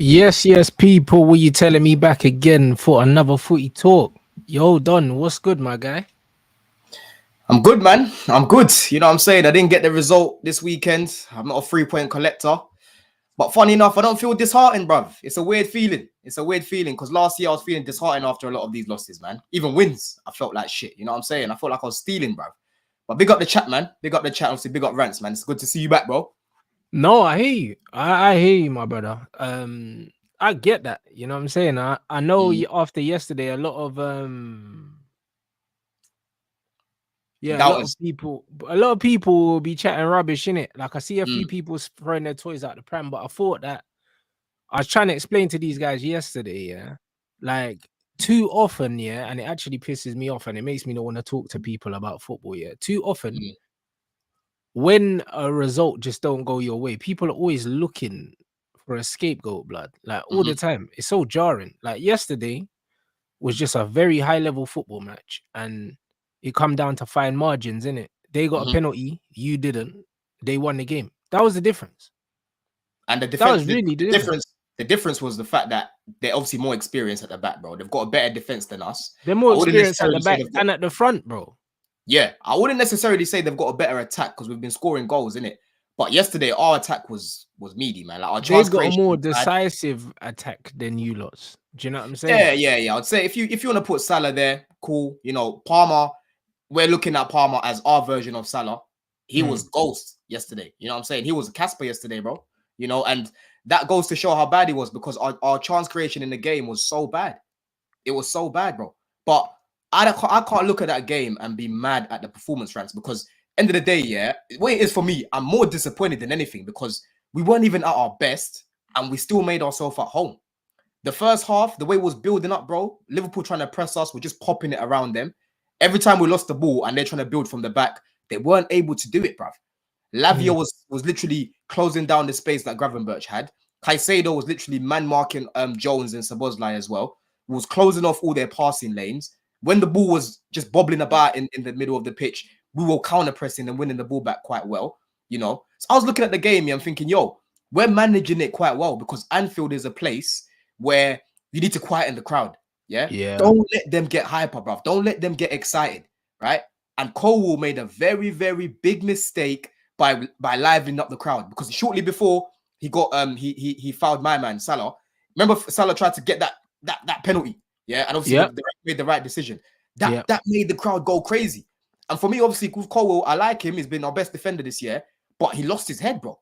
Yes, people. What you telling me back again for another footy talk? Yo, Don, what's good, my guy? I'm good, man. I'm good. You know what I'm saying? I didn't get the result this weekend. I'm not a 3-point collector. But funny enough, I don't feel disheartened, bruv. It's a weird feeling. It's a weird feeling because last year I was feeling disheartened after a lot of these losses, man. Even wins, I felt like shit. You know what I'm saying? I felt like I was stealing, bruv. But big up the chat, man. Big up the chat. Obviously, big up Rants, man. It's good to see you back, bro. No, I hear you. I hear you, my brother. I get that. You know what I'm saying? I know after yesterday, a lot of a lot of Doubters. people will be chatting rubbish in it. Like I see a few people throwing their toys out the pram, but I thought that I was trying to explain to these guys yesterday, yeah, like too often, yeah, and it actually pisses me off and it makes me not want to talk to people about football, yeah. Too often, when a result just don't go your way, people are always looking for a scapegoat, blood, like all the time. It's so jarring. Like yesterday was just a very high level football match, and it come down to fine margins, innit? They got a penalty, you didn't. They won the game. That was the difference. And the That defense, was really the difference. the difference was the fact that they're obviously more experienced at the back, bro. They've got a better defense than us. They're more I wouldn't experienced at the necessarily say back they've got, and at the front, bro. yeah, I wouldn't necessarily say they've got a better attack because we've been scoring goals in it. But yesterday, our attack was meaty, man. Like our They've chance got a creation more was bad. decisive attack than you lots. Do you know what I'm saying? Yeah. I'd say if you want to put Salah there, cool. You know, Palmer, we're looking at Palmer as our version of Salah. He was ghost yesterday. You know what I'm saying? He was a Casper yesterday, bro. You know, and that goes to show how bad he was because our chance creation in the game was so bad. It was so bad, bro. But I can't look at that game and be mad at the performance, Rants, because end of the day, yeah, the way it is for me, I'm more disappointed than anything because we weren't even at our best and we still made ourselves at home. The first half, the way it was building up, bro, Liverpool trying to press us, we're just popping it around them. Every time we lost the ball and they're trying to build from the back, they weren't able to do it, bruv. Lavia was literally closing down the space that Gravenberch had. Caicedo was literally man marking Jones and Szoboszlai as well. Was closing off all their passing lanes. When the ball was just bobbling about in the middle of the pitch, we were counter pressing and winning the ball back quite well. You know, so I was looking at the game and thinking, yo, we're managing it quite well because Anfield is a place where you need to quieten the crowd. Yeah. Don't let them get hyper, bruv. Don't let them get excited, right? And Cole made a very, very big mistake by livening up the crowd because shortly before he got he fouled my man Salah. Remember, Salah tried to get that penalty, yeah, and obviously the made the right decision. That made the crowd go crazy. And for me, obviously, with Cole, I like him. He's been our best defender this year, but he lost his head, bro.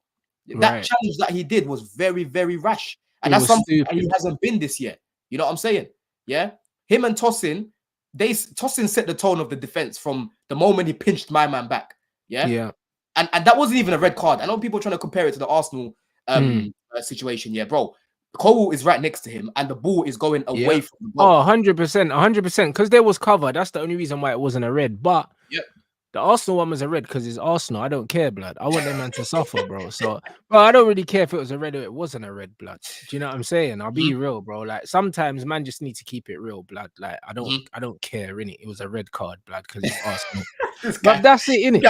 That challenge that he did was very, very rash. And that's something that he hasn't been this year. You know what I'm saying? Yeah. Him and Tosin, Tosin set the tone of the defense from the moment he pinched my man back. Yeah. And that wasn't even a red card. I know people are trying to compare it to the Arsenal situation. Yeah, bro. Cole is right next to him and the ball is going away from the ball. Oh, 100%. Because there was cover. That's the only reason why it wasn't a red. But the Arsenal one was a red because it's Arsenal. I don't care, blood. I want them man to suffer, bro. So, bro, I don't really care if it was a red or it wasn't a red, blood. Do you know what I'm saying? I'll be real, bro. Like sometimes man just need to keep it real, blood. Like I don't care, innit? It was a red card, blood, because it's Arsenal. But that's it, innit?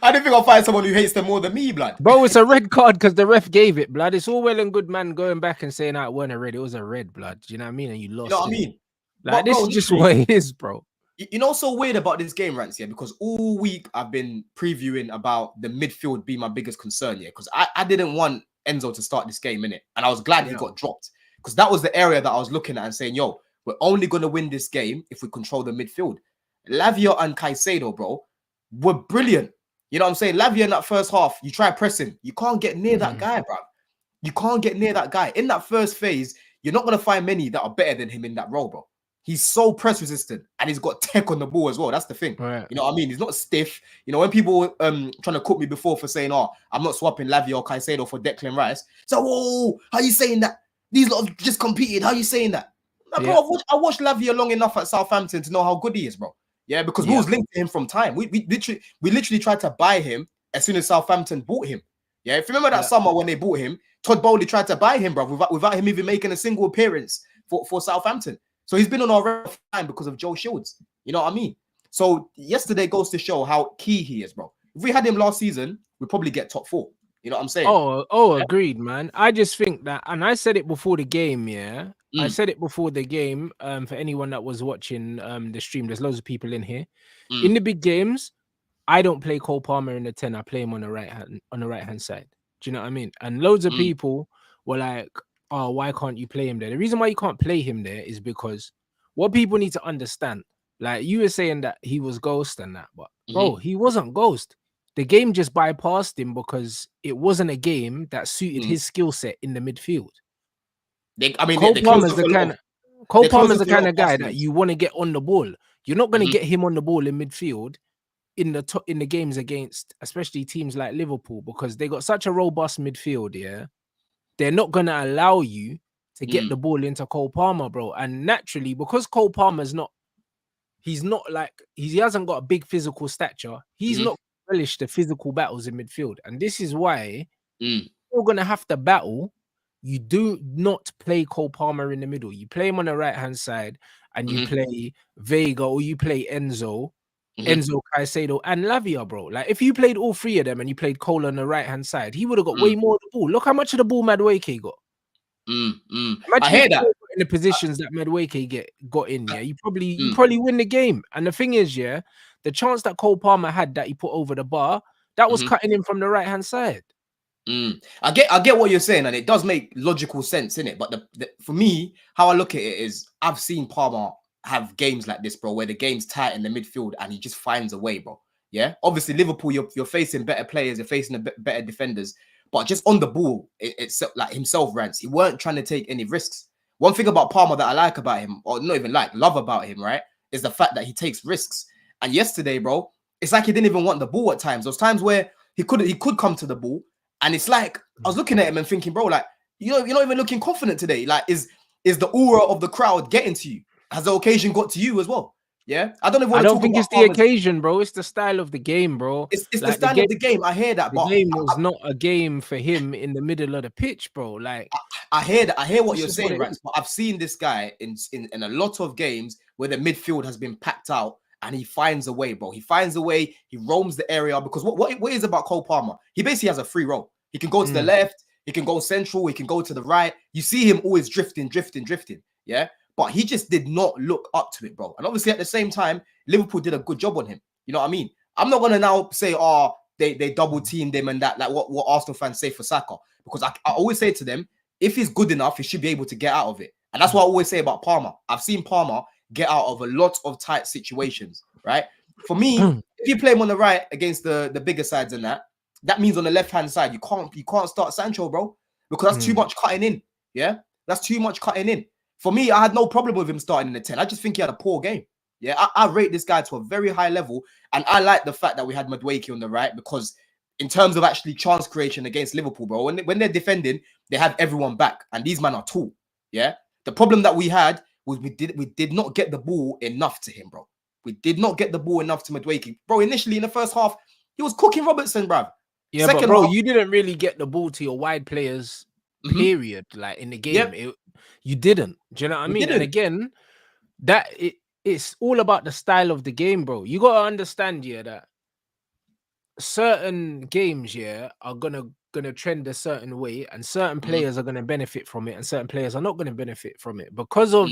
I don't think I'll find someone who hates them more than me, blood. Bro, it's a red card because the ref gave it, blood. It's all well and good, man, going back and saying it weren't a red. It was a red, blood. Do you know what I mean? And you lost. You know what I mean? Like, this is just what it is, bro. You know, so weird about this game, Rants, yeah, because all week I've been previewing about the midfield being my biggest concern, yeah, because I didn't want Enzo to start this game, innit? And I was glad he got dropped because that was the area that I was looking at and saying, yo, we're only going to win this game if we control the midfield. Lavia and Caicedo, bro, were brilliant. You know what I'm saying? Lavia in that first half, you try pressing. You can't get near that guy, bro. You can't get near that guy. In that first phase, you're not going to find many that are better than him in that role, bro. He's so press resistant and he's got tech on the ball as well. That's the thing. Right. You know what I mean? He's not stiff. You know, when people trying to cook me before for saying, oh, I'm not swapping Lavia or Caicedo for Declan Rice. So, whoa, how you saying that? These lot just competed. How you saying that? Like, bro, I watched Lavia long enough at Southampton to know how good he is, bro. Yeah, because we was linked to him from time. We literally tried to buy him as soon as Southampton bought him. Yeah, if you remember that summer when they bought him, Todd Bowley tried to buy him, bro, without him even making a single appearance for Southampton. So he's been on our time because of Joe Shields. You know what I mean? So yesterday goes to show how key he is, bro. If we had him last season, we'd probably get top 4. You know what I'm saying? Agreed, man. I just think that, and I said it before the game, yeah. I said it before the game. For anyone that was watching the stream, there's loads of people in here. In the big games, I don't play Cole Palmer in the 10. I play him on the right hand side. Do you know what I mean? And loads of people were like, "Oh, why can't you play him there?" The reason why you can't play him there is because what people need to understand. Like you were saying that he was ghost and that, but bro, he wasn't ghost. The game just bypassed him because it wasn't a game that suited his skill set in the midfield. Cole Palmer's the kind of guy that you want to get on the ball. You're not going to get him on the ball in midfield in the games against, especially teams like Liverpool, because they got such a robust midfield. Yeah, they're not going to allow you to get the ball into Cole Palmer, bro. And naturally, because Cole Palmer's he hasn't got a big physical stature. He's not relish the physical battles in midfield, and this is why you're gonna have to battle. You do not play Cole Palmer in the middle. You play him on the right hand side, and you play Vega or you play Enzo, Caicedo, and Lavia, bro. Like if you played all three of them and you played Cole on the right hand side, he would have got way more of the ball. Look how much of the ball Madueke got. I hear that in the positions that Madueke got in. Yeah, you probably win the game. And the thing is, yeah, the chance that Cole Palmer had that he put over the bar, that was cutting him from the right hand side. I get what you're saying, and it does make logical sense in it. But for me, how I look at it is, I've seen Palmer have games like this, bro, where the game's tight in the midfield and he just finds a way, bro. Yeah, obviously Liverpool, you're facing better players, you're facing better defenders, but just on the ball, it's like himself, Rants. He weren't trying to take any risks. One thing about Palmer that I like about him, or not even love about him, right, is the fact that he takes risks. And yesterday, bro, it's like he didn't even want the ball at times. Those times where he could come to the ball, and it's like I was looking at him and thinking, bro, like you're not even looking confident today. Like, is the aura of the crowd getting to you? Has the occasion got to you as well? Yeah, I don't think it's the occasion, bro. It's the style of the game, bro. It's like the style of the game. I hear that, but the game was not a game for him in the middle of the pitch, bro. Like I hear that. I hear what you're saying, Rants. But I've seen this guy in a lot of games where the midfield has been packed out, and he finds a way, bro. He finds a way. He roams the area, because what is about Cole Palmer? He basically has a free roll. He can go to the left. He can go central. He can go to the right. You see him always drifting. Yeah. But he just did not look up to it, bro. And obviously at the same time, Liverpool did a good job on him. You know what I mean? I'm not going to now say, oh, they double teamed him and that, like what Arsenal fans say for Saka. Because I always say to them, if he's good enough, he should be able to get out of it. And that's what I always say about Palmer. I've seen Palmer get out of a lot of tight situations, right? For me, if you play him on the right against the bigger sides than that means on the left-hand side, you can't start Sancho, bro. Because that's too much cutting in. Yeah? That's too much cutting in. For me, I had no problem with him starting in the 10. I just think he had a poor game. Yeah, I rate this guy to a very high level. And I like the fact that we had Madueke on the right, because in terms of actually chance creation against Liverpool, bro, when they're defending, they have everyone back. And these men are tall. Yeah. The problem that we had was we did not get the ball enough to him, bro. We did not get the ball enough to Madueke. Bro, initially in the first half, he was cooking Robertson, bro. Yeah, but bro, you didn't really get the ball to your wide players, period. Like in the game, you didn't. Do you know what I mean? And again, it's all about the style of the game, bro. You gotta understand, that certain games, are gonna trend a certain way, and certain players are gonna benefit from it, and certain players are not gonna benefit from it because of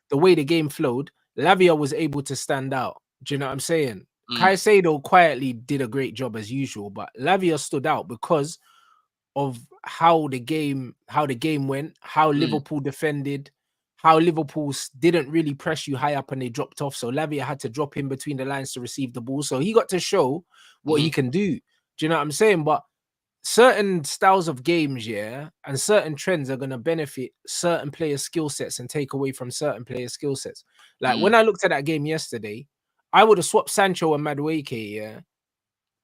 the way the game flowed. Lavia was able to stand out. Do you know what I'm saying? Caicedo quietly did a great job as usual, but Lavia stood out because of how the game went, how Liverpool defended, how Liverpool didn't really press you high up and they dropped off. So Lavia had to drop in between the lines to receive the ball. So he got to show what he can do. Do you know what I'm saying? But certain styles of games, and certain trends are going to benefit certain players' skill sets and take away from certain players' skill sets. Like when I looked at that game yesterday, I would have swapped Sancho and Madueke,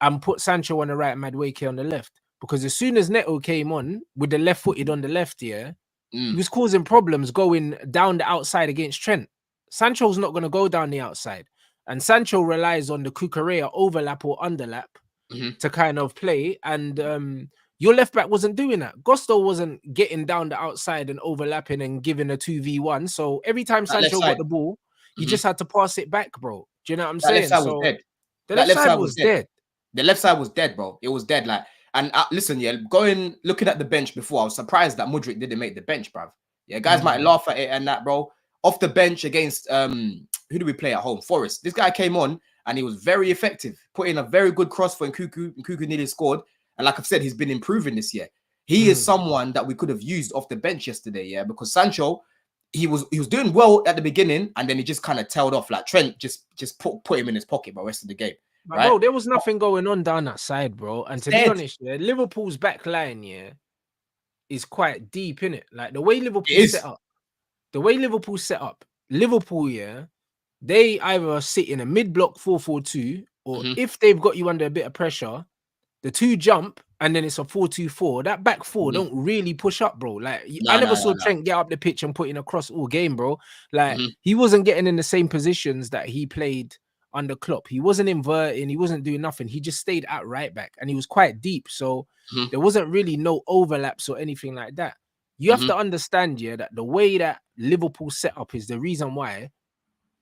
and put Sancho on the right and Madueke on the left. Because as soon as Neto came on with the left-footed on the left, he was causing problems going down the outside against Trent. Sancho's not going to go down the outside. And Sancho relies on the Cucurella overlap or underlap to kind of play. And your left-back wasn't doing that. Gusto wasn't getting down the outside and overlapping and giving a 2v1. So every time Sancho got the ball, you just had to pass it back, bro. Do you know what I'm saying? The left side was dead. The left side was dead, bro. It was dead. Like, And listen, yeah, looking at the bench before, I was surprised that Mudryk didn't make the bench, bruv. Yeah, guys might laugh at it and that, bro. Off the bench against who do we play at home? Forest. This guy came on and he was very effective, put in a very good cross for Nkuku. Nkuku nearly scored. And like I've said, he's been improving this year. He is someone that we could have used off the bench yesterday, yeah, because Sancho, he was doing well at the beginning, and then he just kind of tailed off. Like Trent just put him in his pocket for the rest of the game. Right? Bro, there was nothing going on down that side, bro. And to be honest, yeah, Liverpool's back line, yeah, is quite deep, innit? Like the way Liverpool set up, Liverpool, yeah, they either sit in a mid-block 4-4-2, or if they've got you under a bit of pressure, the two jump and then it's a 4-2-4. That back four don't really push up, bro. Like I never saw Trent get up the pitch and put in a cross all game, bro. Like he wasn't getting in the same positions that he played under Klopp. He wasn't inverting, he wasn't doing nothing. He just stayed at right back and he was quite deep. So there wasn't really no overlaps or anything like that. You have to understand, yeah, that the way that Liverpool set up is the reason why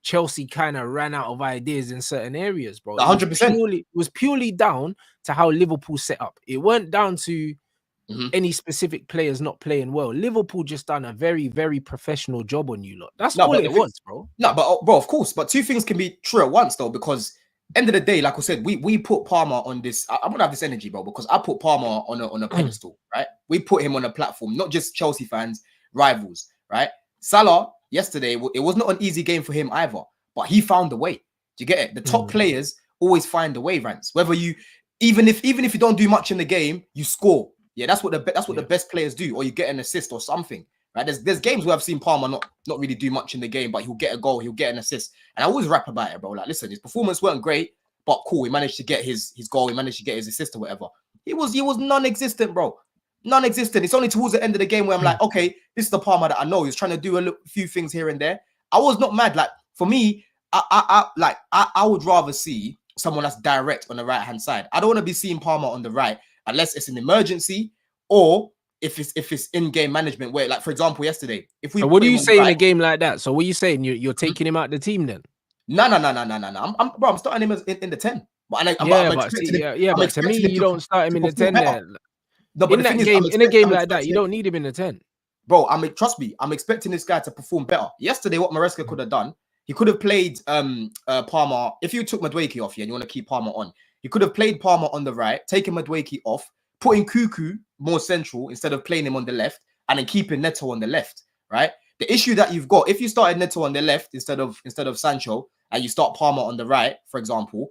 Chelsea kind of ran out of ideas in certain areas, bro. 100%. It was purely down to how Liverpool set up. It weren't down to any specific players not playing well. Liverpool just done a very, very professional job on you lot. That's all it was, bro. No, but bro, of course. But two things can be true at once, though, because end of the day, like I said, we put Palmer on this. I'm gonna have this energy, bro, because I put Palmer on a pedestal, right? We put him on a platform, not just Chelsea fans, rivals, right? Salah yesterday, it was not an easy game for him either, but he found the way. Do you get it? The top players always find the way, Rants. Whether you even if you don't do much in the game, you score. Yeah, that's what the best players do, or you get an assist or something. Right? There's games where I've seen Palmer not really do much in the game, but he'll get a goal, he'll get an assist. And I always rap about it, bro. Like, listen, his performance weren't great, but cool. He managed to get his goal, he managed to get his assist or whatever. He was non-existent, bro. Non-existent. It's only towards the end of the game where I'm like, okay, this is the Palmer that I know. He's trying to do a few things here and there. I was not mad. Like, for me, I would rather see someone that's direct on the right-hand side. I don't want to be seeing Palmer on the right unless it's an emergency, or if it's in-game management where, like, for example, yesterday, if we what do you say in a game like that? So what are you saying? You're taking him out the team then? No. I'm starting him in the 10. But to me, you don't start him in the 10 there. No, but in a game like that, you don't need him in the 10. Bro, trust me, I'm expecting this guy to perform better. Yesterday, what Maresca could have done, he could have played Palmer. If you took Madueke off here and you want to keep Palmer on, you could have played Palmer on the right, taken Madueke off, putting Nkuku more central instead of playing him on the left, and then keeping Neto on the left, right? The issue that you've got, if you started Neto on the left instead of Sancho, and you start Palmer on the right, for example,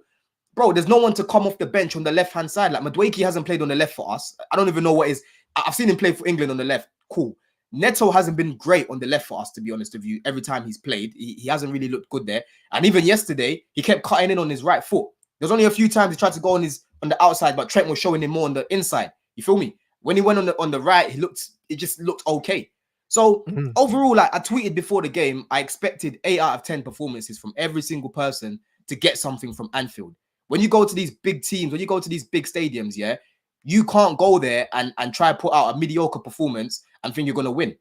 bro, there's no one to come off the bench on the left-hand side. Like, Madueke hasn't played on the left for us. I don't even know what is. I've seen him play for England on the left. Cool. Neto hasn't been great on the left for us, to be honest with you. Every time he's played, he hasn't really looked good there. And even yesterday, he kept cutting in on his right foot. There's only a few times he tried to go on the outside, but Trent was showing him more on the inside. You feel me? When he went on the right, it just looked okay. So overall, like I tweeted before the game, I expected 8 out of 10 performances from every single person to get something from Anfield. When you go to these big teams, when you go to these big stadiums, yeah, you can't go there and try to put out a mediocre performance and think you're going to win.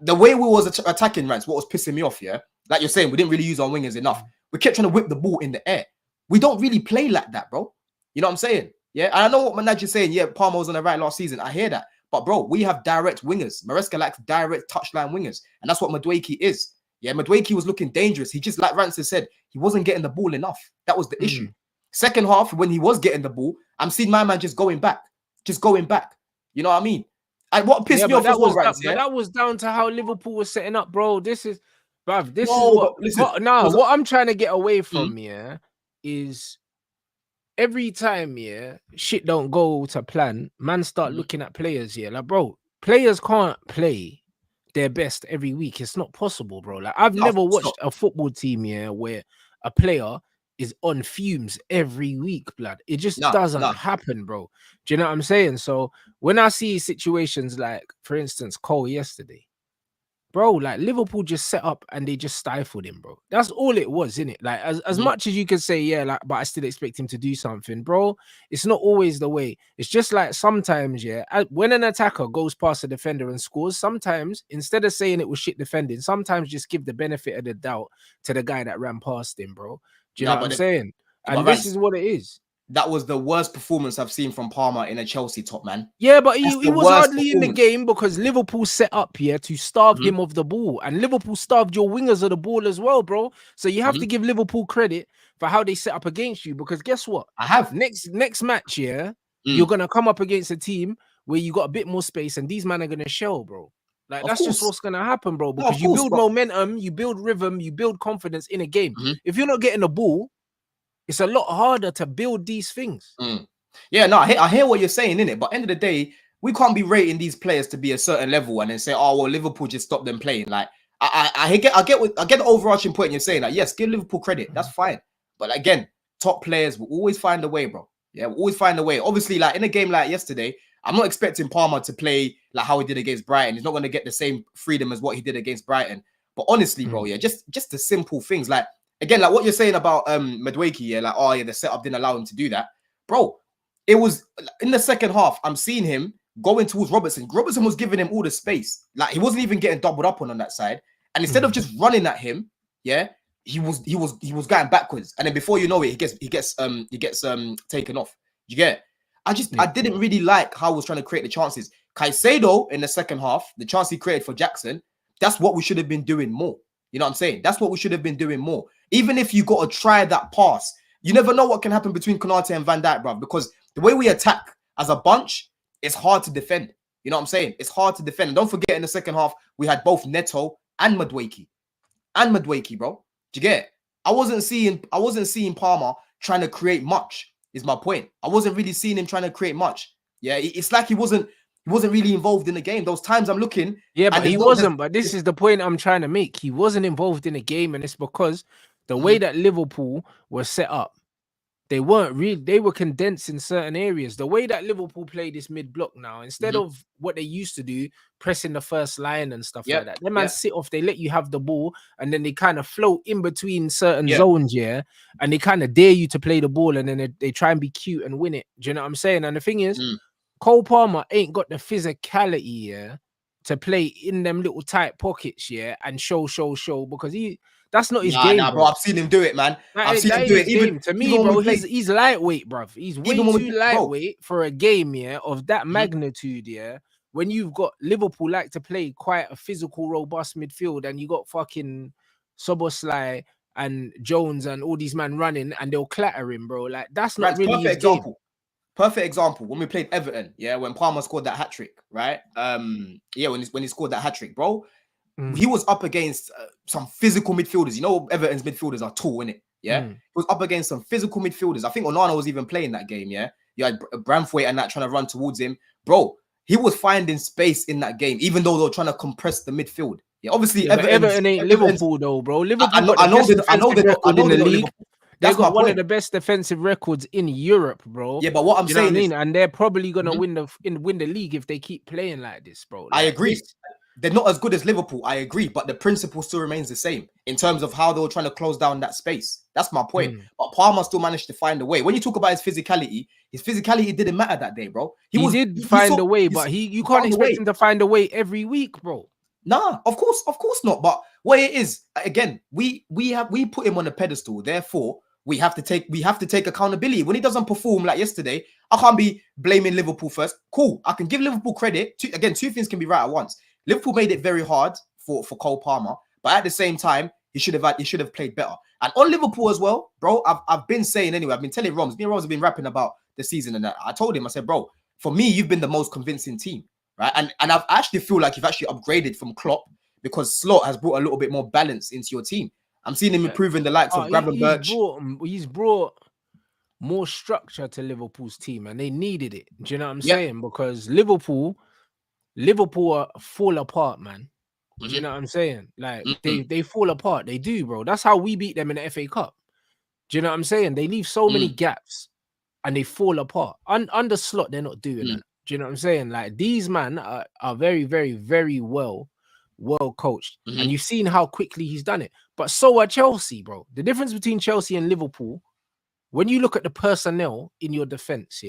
The way we was attacking, Rants, what was pissing me off, yeah? Like you're saying, we didn't really use our wingers enough. We kept trying to whip the ball in the air. We don't really play like that, bro. You know what I'm saying? Yeah, and I know what Manaj saying. Yeah, Palmer was on the right last season. I hear that. But, bro, we have direct wingers. Maresca likes direct touchline wingers. And that's what Madueke is. Yeah, Madueke was looking dangerous. He just, like Rants said, he wasn't getting the ball enough. That was the issue. Second half, when he was getting the ball, I'm seeing my man just going back. You know what I mean? And what pissed me off that was down to how Liverpool was setting up, bro. What I'm trying to get away from, is every time, shit don't go to plan, man start looking at players, like, bro, players can't play their best every week. It's not possible, bro. Like, I've never watched a football team, where a player is on fumes every week, blood. It just doesn't happen, bro. Do you know what I'm saying? So when I see situations like, for instance, Cole yesterday, bro, like Liverpool just set up and they just stifled him, bro. That's all it was, innit? Like, as much as you could say, but I still expect him to do something, bro. It's not always the way. It's just like sometimes, when an attacker goes past a defender and scores, sometimes instead of saying it was shit defending, sometimes just give the benefit of the doubt to the guy that ran past him, bro. Do you know what I'm saying? And this is what it is. that was the worst performance I've seen from Palmer in a Chelsea top, man. Yeah, but he was hardly in the game because Liverpool set up here to starve him of the ball. And Liverpool starved your wingers of the ball as well, bro. So you have to give Liverpool credit for how they set up against you. Because guess what? I have. Next match, yeah, you're going to come up against a team where you got a bit more space and these men are going to shell, bro. Like, that's just what's going to happen, bro. Because you build momentum, you build rhythm, you build confidence in a game. If you're not getting the ball, it's a lot harder to build these things. Yeah, no, I hear what you're saying, innit? But end of the day, we can't be rating these players to be a certain level and then say, oh, well, Liverpool just stopped them playing. Like, I get the overarching point you're saying. Like, yes, give Liverpool credit. That's fine. But again, top players will always find a way, bro. Yeah, we'll always find a way. Obviously, like in a game like yesterday, I'm not expecting Palmer to play like how he did against Brighton. He's not going to get the same freedom as what he did against Brighton. But honestly, bro, yeah, just the simple things. Like, again, like what you're saying about Madueke, yeah, like, oh, yeah, the setup didn't allow him to do that. Bro, it was in the second half, I'm seeing him going towards Robertson. Robertson was giving him all the space. Like, he wasn't even getting doubled up on that side. And instead of just running at him, yeah, he was going backwards. And then before you know it, he gets taken off. You get it? I didn't really like how he was trying to create the chances. Caicedo in the second half, the chance he created for Jackson, that's what we should have been doing more. You know what I'm saying? That's what we should have been doing more. Even if you got to try that pass, you never know what can happen between Konate and Van Dijk, bro. Because the way we attack as a bunch, it's hard to defend. You know what I'm saying? It's hard to defend. And don't forget, in the second half, we had both Neto and Madueke. Bro. Do you get it? I wasn't seeing Palmer trying to create much, is my point. I wasn't really seeing him trying to create much. Yeah, it's like he wasn't really involved in the game. Those times I'm looking. Yeah, but he wasn't. But this is the point I'm trying to make. He wasn't involved in the game, and it's because the way that Liverpool was set up, they were condensed in certain areas. The way that Liverpool play this mid-block now, instead of what they used to do, pressing the first line and stuff like that, them man sit off, they let you have the ball, and then they kind of float in between certain zones, and they kind of dare you to play the ball, and then they try and be cute and win it. Do you know what I'm saying? And the thing is, Cole Palmer ain't got the physicality, to play in them little tight pockets, and show, because that's not his game, bro. I've seen him do it, man. I've seen him do it. Even to me, bro, he's lightweight, bro. He's way too lightweight for a game, of that magnitude, When you've got Liverpool like to play quite a physical, robust midfield, and you got fucking Soboslai and Jones and all these men running, and they'll clatter him, bro. Like, that's not really his game. Perfect example. When we played Everton, when Palmer scored that hat trick, right? When he scored that hat trick, bro. He was up against some physical midfielders. You know, Everton's midfielders are tall, innit? Yeah. He was up against some physical midfielders. I think Onana was even playing that game, yeah? You had Branthwaite and that trying to run towards him. Bro, he was finding space in that game, even though they were trying to compress the midfield. Yeah, obviously, Everton ain't Liverpool, though, bro. Liverpool I know they're not in the league. They've got one of the best defensive records in Europe, bro. Yeah, but what I'm saying is, and they're probably gonna win the league if they keep playing like this, bro. Like, I agree. They're not as good as Liverpool, I agree, but the principle still remains the same in terms of how they were trying to close down that space. That's my point. But Palmer still managed to find a way. When you talk about his philicality didn't matter that day, bro. He did find a way, but you can't expect him to find a way every week, bro. Nah, of course not. But what it is, again, we put him on a pedestal. Therefore, we have to take accountability. When he doesn't perform like yesterday, I can't be blaming Liverpool first. Cool, I can give Liverpool credit. Two things can be right at once. Liverpool made it very hard for Cole Palmer, but at the same time, he should have played better. And on Liverpool as well, bro, I've been saying anyway, I've been telling Roms, me and Roms have been rapping about the season, and that. I told him, I said, bro, for me, you've been the most convincing team, right? And I actually feel like you've actually upgraded from Klopp because Slot has brought a little bit more balance into your team. I'm seeing him improving the likes of Gravenberch. He's brought more structure to Liverpool's team, and they needed it. Do you know what I'm saying? Because Liverpool fall apart, man. Do you know what I'm saying? Like, they fall apart. They do, bro. That's how we beat them in the FA Cup. Do you know what I'm saying? They leave so many gaps and they fall apart. Under Slot, they're not doing that. Do you know what I'm saying? Like, these men are very, very, very well coached. And you've seen how quickly he's done it. But so are Chelsea, bro. The difference between Chelsea and Liverpool, when you look at the personnel in your defense,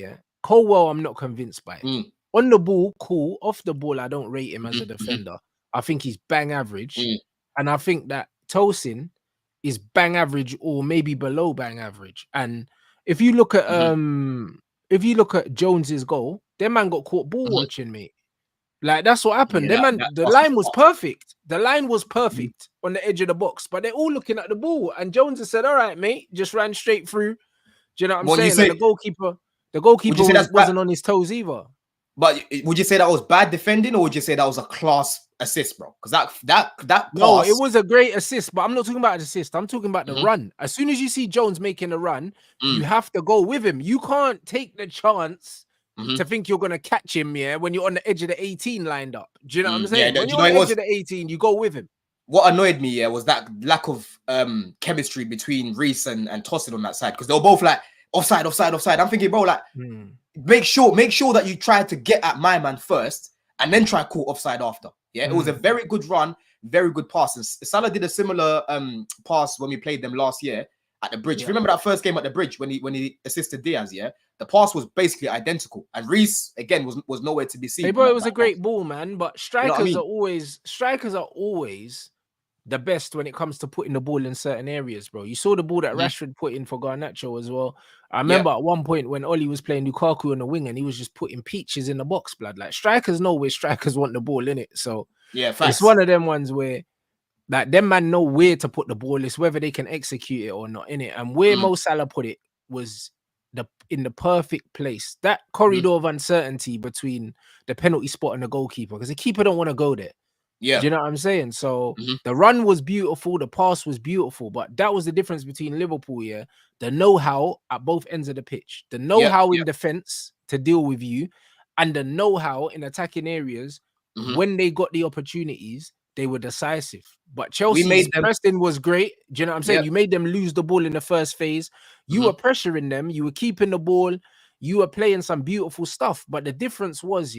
Colwell, I'm not convinced by it. On the ball, cool. Off the ball, I don't rate him as a defender. I think he's bang average. And I think that Tosin is bang average or maybe below bang average. And if you look at Jones's goal, that man got caught ball watching, mate. Like that's what happened. Yeah, The line was perfect. The line was perfect on the edge of the box, but they're all looking at the ball. And Jones has said, "All right, mate, just ran straight through." Do you know what I'm saying? And the goalkeeper wasn't on his toes either. But would you say that was bad defending, or would you say that was a class assist, bro? Because that pass... No, it was a great assist, but I'm not talking about an assist. I'm talking about the run. As soon as you see Jones making a run, you have to go with him. You can't take the chance to think you're going to catch him, when you're on the edge of the 18 lined up. Do you know what I'm saying? When you're on the edge of the 18, you go with him. What annoyed me, was that lack of chemistry between Reece and Tosin on that side, because they were both like offside. I'm thinking, bro, like make sure that you try to get at my man first and then try to call offside after. Yeah, it was a very good run, very good pass. And Salah did a similar pass when we played them last year at the Bridge. Remember that first game at the Bridge when he assisted Diaz? Yeah, the pass was basically identical, and Reece again was nowhere to be seen. Hey, bro, it was a great ball, man. But strikers are always the best when it comes to putting the ball in certain areas, bro. You saw the ball that Rashford put in for Garnacho as well. I remember at one point when Oli was playing Lukaku on the wing and he was just putting peaches in the box, blood. Like strikers know where strikers want the ball in it. So it's one of them ones where like them man know where to put the ball. It's whether they can execute it or not in it. And where Mo Salah put it was in the perfect place. That corridor of uncertainty between the penalty spot and the goalkeeper, because the keeper don't want to go there. Yeah, do you know what I'm saying? So the run was beautiful, the pass was beautiful, but that was the difference between Liverpool, the know-how at both ends of the pitch, the know-how in defense to deal with you, and the know-how in attacking areas. When they got the opportunities, they were decisive. But Chelsea's pressing was great. Do you know what I'm saying? You made them lose the ball in the first phase. You were pressuring them. You were keeping the ball. You were playing some beautiful stuff. But the difference was,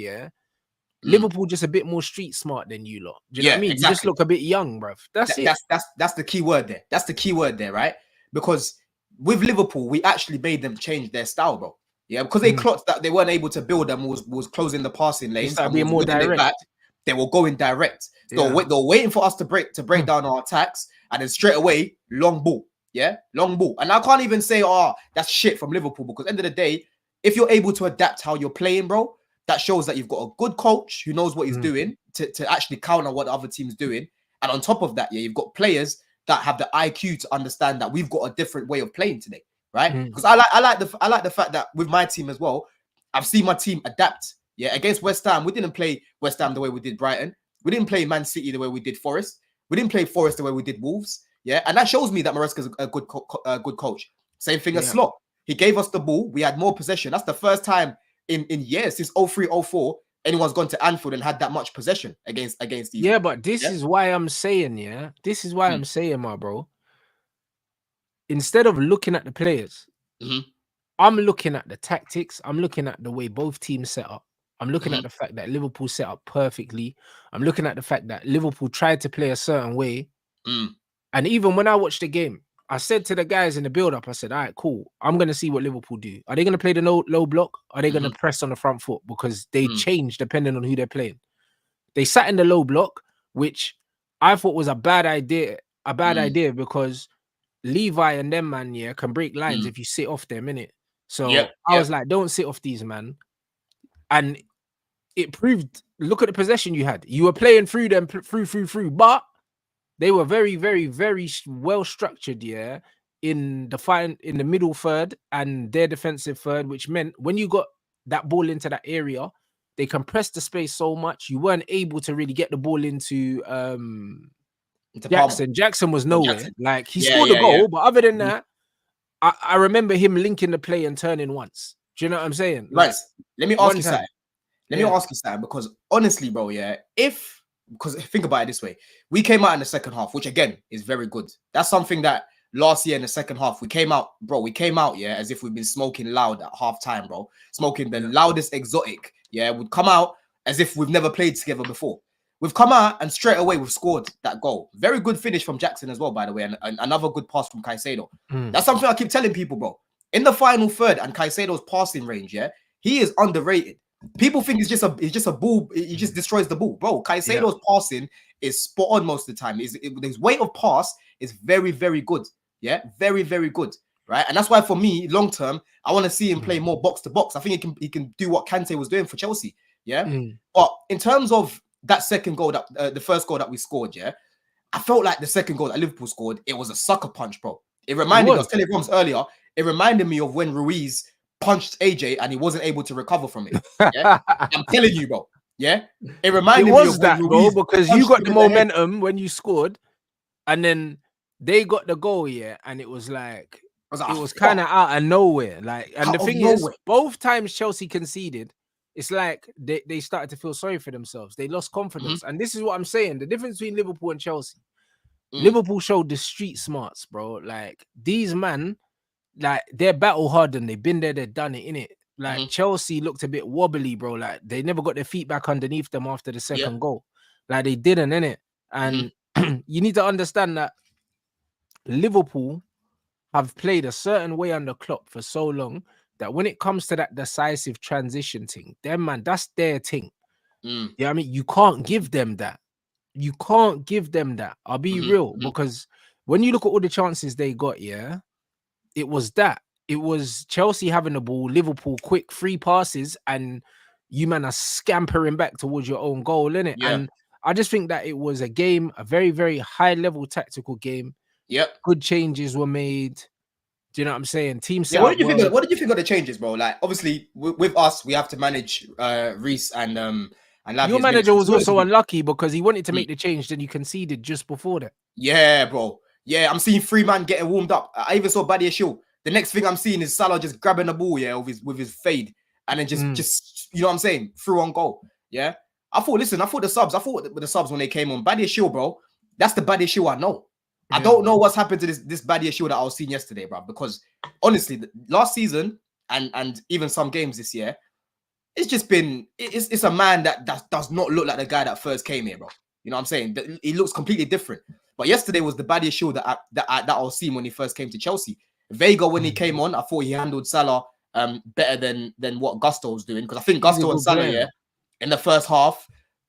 Liverpool just a bit more street smart than you lot. Do you know what I mean? Exactly. You just look a bit young, bruv. That's the key word there. That's the key word there, right? Because with Liverpool, we actually made them change their style, bro. Yeah, because they clocked that they weren't able to build them, was closing the passing lanes. Being more direct. They were going direct. They were waiting for us to break down our attacks, and then straight away, long ball. Yeah, long ball. And I can't even say, that's shit from Liverpool, because at the end of the day, if you're able to adapt how you're playing, bro, that shows that you've got a good coach who knows what he's doing to actually counter what the other team's doing. And on top of that, you've got players that have the IQ to understand that we've got a different way of playing today, right? Because I like the fact that with my team as well, I've seen my team adapt. Yeah, against West Ham, we didn't play West Ham the way we did Brighton. We didn't play Man City the way we did Forest. We didn't play Forest the way we did Wolves. Yeah, and that shows me that Maresca's a good coach. Same thing as Slot. He gave us the ball. We had more possession. That's the first time in years since 03-04 anyone's gone to Anfield and had that much possession against these. Yeah, but this is why I'm saying, this is why I'm saying, my bro. Instead of looking at the players, I'm looking at the tactics. I'm looking at the way both teams set up. I'm looking at the fact that Liverpool set up perfectly. I'm looking at the fact that Liverpool tried to play a certain way. And even when I watched the game, I said to the guys in the build-up, I said, all right, cool. I'm going to see what Liverpool do. Are they going to play the low block? Are they going to press on the front foot? Because they change depending on who they're playing. They sat in the low block, which I thought was a bad idea. A bad idea because Levi and them, man, can break lines if you sit off them, innit? So I was like, don't sit off these, man. And it proved, look at the possession you had. You were playing through them, through, but they were very, very, very well structured, in the middle third and their defensive third, which meant when you got that ball into that area, they compressed the space so much you weren't able to really get the ball into Jackson. Palmer. Jackson was nowhere. Like he scored a goal, but other than that, I remember him linking the play and turning once. Do you know what I'm saying? Right. Let me ask you something. Because honestly, bro, because think about it this way, we came out in the second half, which again is very good. That's something that last year in the second half we came out, as if we've been smoking loud at half time, bro. Smoking the loudest exotic, we'd come out as if we've never played together before. We've come out and straight away we've scored that goal. Very good finish from Jackson as well, by the way, and another good pass from Caicedo. That's something I keep telling people, bro. In the final third and Caicedo's passing range, he is underrated. People think it's just a ball. He just destroys the ball, bro. Caicedo's passing is spot on most of the time. His weight of pass is very, very good. Yeah, very, very good. right? And that's why for me, long term, I want to see him play more box to box. I think he can do what Kante was doing for Chelsea, yeah. But in terms of that second goal, that the first goal that we scored, yeah, I felt like the second goal that Liverpool scored, it was a sucker punch, bro. It reminded me, I was telling Roms earlier, it reminded me of when Ruiz punched AJ and he wasn't able to recover from it. Yeah, I'm telling you, bro. Yeah, it reminded me of that, when bro, Ruiz because you got the momentum when you scored, and then they got the goal, yeah, and it was like it was kind of out of nowhere. Like, and the thing is, both times Chelsea conceded, it's like they started to feel sorry for themselves. They lost confidence, and this is what I'm saying: the difference between Liverpool and Chelsea. Liverpool showed the street smarts, bro. Like, these man, like, they're battle hardened. They've been there, they've done it, innit? Like, Chelsea looked a bit wobbly, bro. Like, they never got their feet back underneath them after the second goal. Like, they didn't, innit? And you need to understand that Liverpool have played a certain way under Klopp for so long that when it comes to that decisive transition thing, them, man, that's their thing. You know what I mean? You can't give them that. You can't give them that. I'll be real, because when you look at all the chances they got, yeah, it was that. It was Chelsea having the ball, Liverpool quick free passes, and you man are scampering back towards your own goal, innit? Yeah. And I just think that it was a game, a very, very high level tactical game. Yep. Good changes were made. Do you know what I'm saying? Team set. Yeah, what did you think of the changes, bro? Like, obviously, with us, we have to manage Reece and Lavia. Your manager was also unlucky because he wanted to make the change, then you conceded just before that. Yeah, bro. Yeah, I'm seeing 3 man getting warmed up. I even saw Badiashile. The next thing I'm seeing is Salah just grabbing the ball, yeah, with his fade, and then just you know what I'm saying, through on goal. Yeah, I thought the subs when they came on, Badiashile, bro, that's the Badiashile I know. I don't know what's happened to this Badiashile that I was seeing yesterday, bro. Because honestly, last season and even some games this year, it's just been it's a man that does not look like the guy that first came here, bro. You know what I'm saying? He looks completely different. But yesterday was the Badiashile that I was seeing when he first came to Chelsea. Vega, when he came on, I thought he handled Salah better than what Gusto was doing, because I think Gusto and Salah, yeah, in the first half,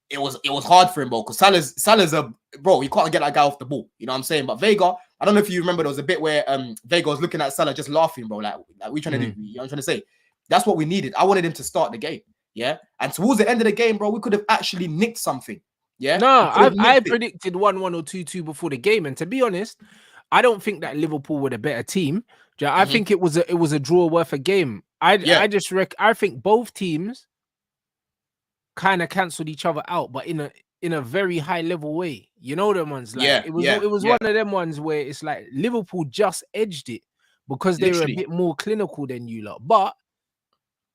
it was hard for him, bro, because Salah's a bro, you can't get that guy off the ball. You know what I'm saying? But Vega, I don't know if you remember, there was a bit where Vega was looking at Salah just laughing, bro. Like we trying to do, you know what I'm trying to say? That's what we needed. I wanted him to start the game, yeah. And towards the end of the game, bro, we could have actually nicked something. Yeah. No, I predicted 1-1 or 2-2 before the game, and to be honest, I don't think that Liverpool were the better team. I think it was a draw worth a game. I think both teams kind of cancelled each other out, but in a very high level way. You know them ones. Like, it was one of them ones where it's like Liverpool just edged it because they were a bit more clinical than you lot. But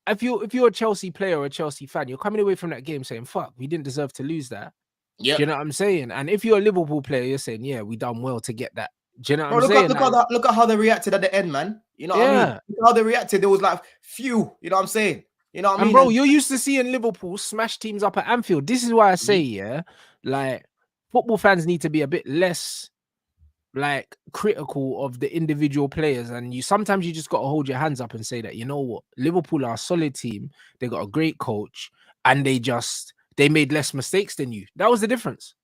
if you're a Chelsea player or a Chelsea fan, you're coming away from that game saying, "Fuck, we didn't deserve to lose that." Yeah, do you know what I'm saying? And if you're a Liverpool player, you're saying, "Yeah, we done well to get that." Do you know what I'm saying? Look at how they reacted at the end, man. You know what I mean? Look at how they reacted. There was like few. You know what I'm saying? You know what I mean? And bro, you're used to seeing Liverpool smash teams up at Anfield. This is why I say, yeah, like, football fans need to be a bit less like critical of the individual players, and sometimes you just got to hold your hands up and say that, you know what, Liverpool are a solid team. They got a great coach, and they made less mistakes than you. That was the difference.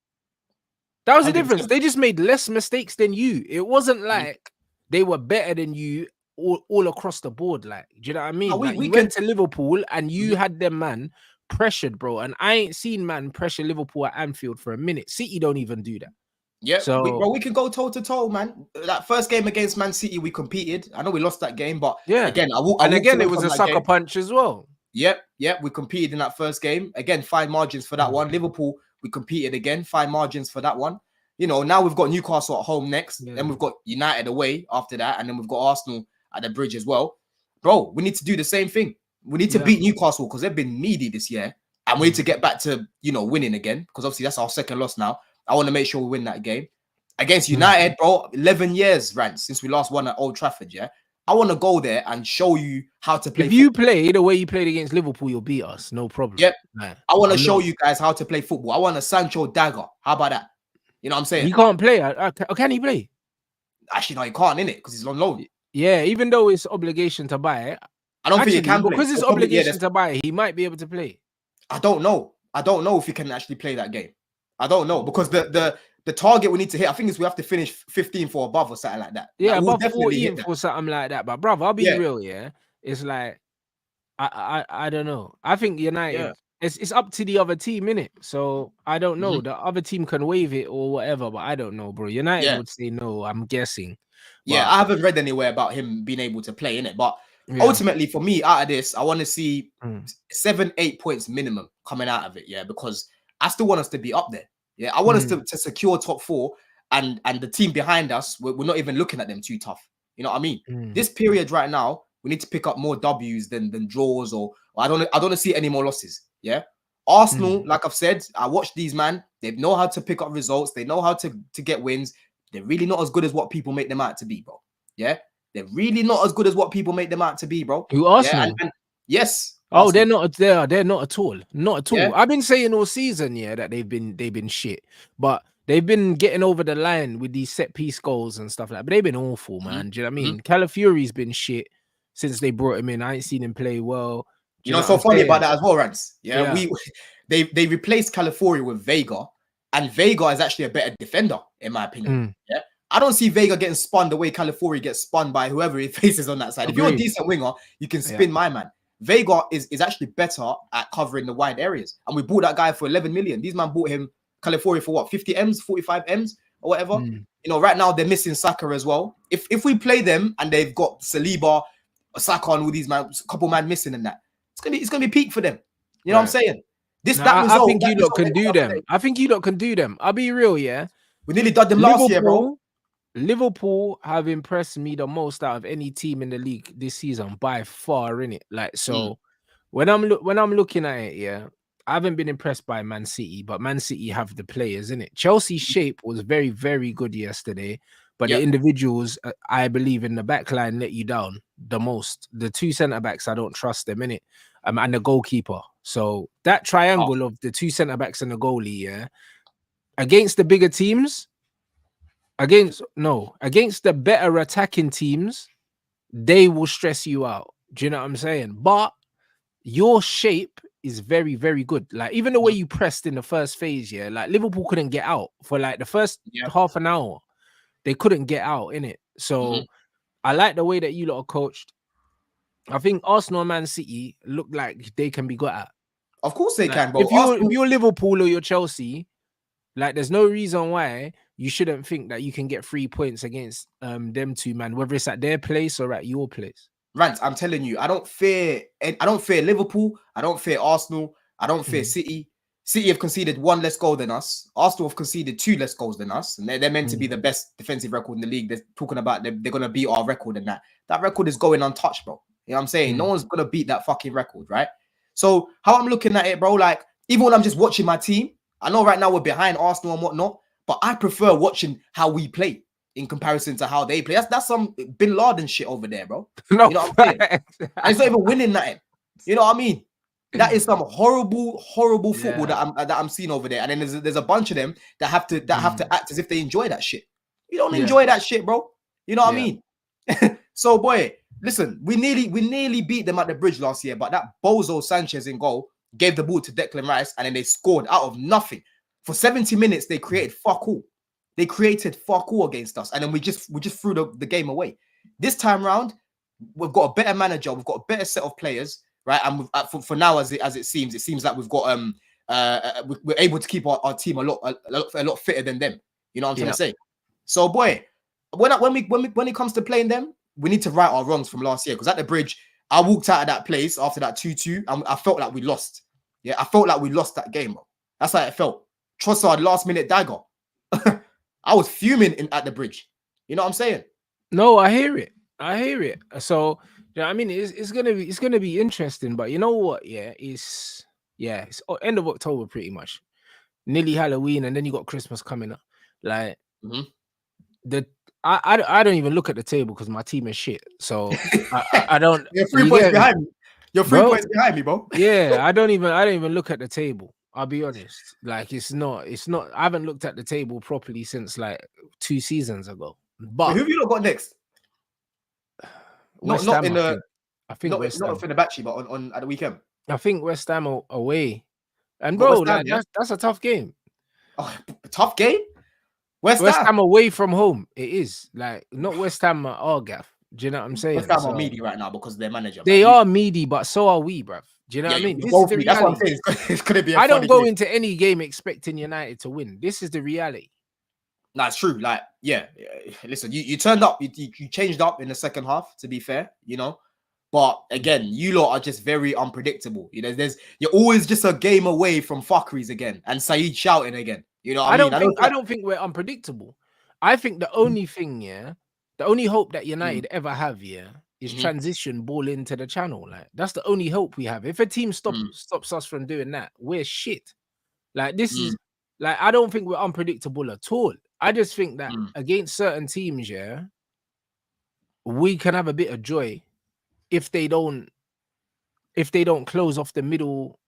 That was the difference. They just made less mistakes than you. It wasn't like they were better than you all across the board. Like, do you know what I mean? No, we went to Liverpool and you had them, man, pressured, bro. And I ain't seen man pressure Liverpool at Anfield for a minute. City don't even do that. Yeah, so we can go toe to toe, man. That first game against Man City, we competed. I know we lost that game, but again, it was a sucker punch as well. Yep, we competed in that first game. Again, fine margins for that one. Liverpool, we competed again, fine margins for that one. You know, now we've got Newcastle at home next. Then we've got United away after that, and then we've got Arsenal at the Bridge as well. Bro, we need to do the same thing. We need to beat Newcastle because they've been needy this year, and we need to get back to, you know, winning again, because obviously that's our second loss now. I want to make sure we win that game against United, bro. 11 years, Rants, since we last won at Old Trafford. Yeah, I want to go there and show you how to play. If you play the way you played against Liverpool, you'll beat us, no problem. Yep. Man, I want to show you guys how to play football. I want a Sancho dagger. How about that? You know what I'm saying? He can't play. Can he play? Actually, no, he can't, innit? Because he's on loan. Yeah, even though it's obligation to buy it. I don't think he can play. Because it's obligation to buy it, he might be able to play. I don't know. I don't know if he can actually play that game. I don't know, because the the target we need to hit, I think, is we have to finish 15th or above or something like that. Yeah, like, we'll above definitely hit 14th that. or something like that. But brother, I'll be real, yeah. It's like I don't know. I think United, it's up to the other team, innit? So I don't know. The other team can waive it or whatever, but I don't know, bro. United would say no, I'm guessing. Yeah, I haven't read anywhere about him being able to play in it, but ultimately for me, out of this, I want to see 7-8 points minimum coming out of it. Yeah, because I still want us to be up there. Yeah, I want us to secure top 4, and the team behind us, we're not even looking at them too tough. You know what I mean? This period right now, we need to pick up more W's than draws, or I don't want to see any more losses. Yeah, Arsenal, like I've said, I watched these man. They know how to pick up results. They know how to get wins. They're really not as good as what people make them out to be, bro. Yeah, they're really not as good as what people make them out to be, bro. Who, Arsenal? Yeah, and yes. Oh, Arsenal. they're not at all. Not at all. Yeah. I've been saying all season, that they've been shit, but they've been getting over the line with these set piece goals and stuff like that. But they've been awful, man. Do you know what I mean? Calafiori's been shit since they brought him in. I ain't seen him play well. You know what's so funny about that as well, Rants? Yeah, yeah. They replaced Calafiori with Vega, and Vega is actually a better defender, in my opinion. Yeah, I don't see Vega getting spun the way Calafiori gets spun by whoever he faces on that side. If you're a decent winger, you can spin my man. Vega is actually better at covering the wide areas, and we bought that guy for 11 million. These man bought him Calafiori for what, 50 M's, 45 M's, or whatever. You know, right now they're missing Saka as well. If we play them and they've got Saliba, Saka, and all these man, couple man missing in that, it's gonna be peak for them. You know what I'm saying? I think you lot can do them. I think you lot can do them. I'll be real, yeah. We nearly done them last year, bro. Liverpool have impressed me the most out of any team in the league this season by far, innit? Like, so when I'm looking at it, yeah, I haven't been impressed by Man City, but Man City have the players, innit? Chelsea's shape was very, very good yesterday, but the individuals, I believe, in the back line let you down the most. The 2 centre backs, I don't trust them, innit? And the goalkeeper. So that triangle of the 2 centre backs and the goalie, yeah, against the bigger teams, against the better attacking teams, they will stress you out. Do you know what I'm saying? But your shape is very, very good. Like, even the way you pressed in the first phase, yeah, like Liverpool couldn't get out for like the first half an hour. They couldn't get out in it. So I like the way that you lot are coached. I think Arsenal and Man City look like they can be got at. Of course they can, bro. If you're Liverpool or you're Chelsea, like, there's no reason why you shouldn't think that you can get 3 points against them two, man, whether it's at their place or at your place. Rants, I'm telling you, I don't fear Liverpool. I don't fear Arsenal. I don't fear City. City have conceded 1 less goal than us. Arsenal have conceded 2 less goals than us, and they're meant to be the best defensive record in the league. They're talking about they're going to beat our record, and that record is going untouched, bro. You know what I'm saying? No one's going to beat that fucking record, right? So how I'm looking at it, bro, like, even when I'm just watching my team, I know right now we're behind Arsenal and whatnot, but I prefer watching how we play in comparison to how they play. That's some Bin Laden shit over there, bro. No, you know what I'm saying? And it's not even winning nothing. You know what I mean? That is some horrible football that I'm seeing over there. And then there's a bunch of them that have to act as if they enjoy that shit. You don't enjoy that shit, bro. You know what I mean? So, boy, listen, we nearly beat them at the bridge last year, but that bozo Sanchez in goal gave the ball to Declan Rice, and then they scored out of nothing. For 70 minutes, they created fuck all. They created fuck all against us, and then we just threw the game away. This time round, we've got a better manager, we've got a better set of players, right? And for now, as it seems like we've got we're able to keep our team a lot fitter than them. You know what I'm trying to say? So, boy, when it comes to playing them, we need to right our wrongs from last year. Because at the bridge, I walked out of that place after that 2-2, and I felt like we lost. Yeah, I felt like we lost that game, bro. That's how it felt. Trossard last minute dagger. I was fuming at the bridge. You know what I'm saying? No, I hear it. So, you know, I mean, it's gonna be interesting. But you know what? Yeah, it's end of October pretty much. Nearly Halloween, and then you got Christmas coming up. Like I don't even look at the table because my team is shit. So I don't. You're 3 points behind me. You're 3 points behind me, bro. Yeah, I don't even look at the table. I'll be honest. Like, it's not. I haven't looked at the table properly since like 2 seasons ago. But who have you not got next? West Ham, I think West Ham. Not for the batchy, but on at the weekend. I think West Ham away. And bro, like, that's a tough game. Oh, tough game? West Ham away from home. It is like not West Ham at Argaff. Do you know what I'm saying? West Ham are meaty right now because of their manager. They are meaty, but so are we, bruv. Do you know what I mean? This is the reality. That's what I'm saying. It's gonna be. I don't go into any game expecting United to win. This is the reality. That's true. Like, yeah. Listen, you turned up. You changed up in the second half. To be fair, you know. But again, you lot are just very unpredictable. You know, you're always just a game away from fuckeries again, and Saeed shouting again. You know what I mean? I don't think we're unpredictable. I think the only thing, the only hope that United ever have, is transition ball into the channel. Like that's the only hope we have. If a team stops us from doing that, we're shit. Like this is like I don't think we're unpredictable at all. I just think that against certain teams, we can have a bit of joy if they don't close off the middle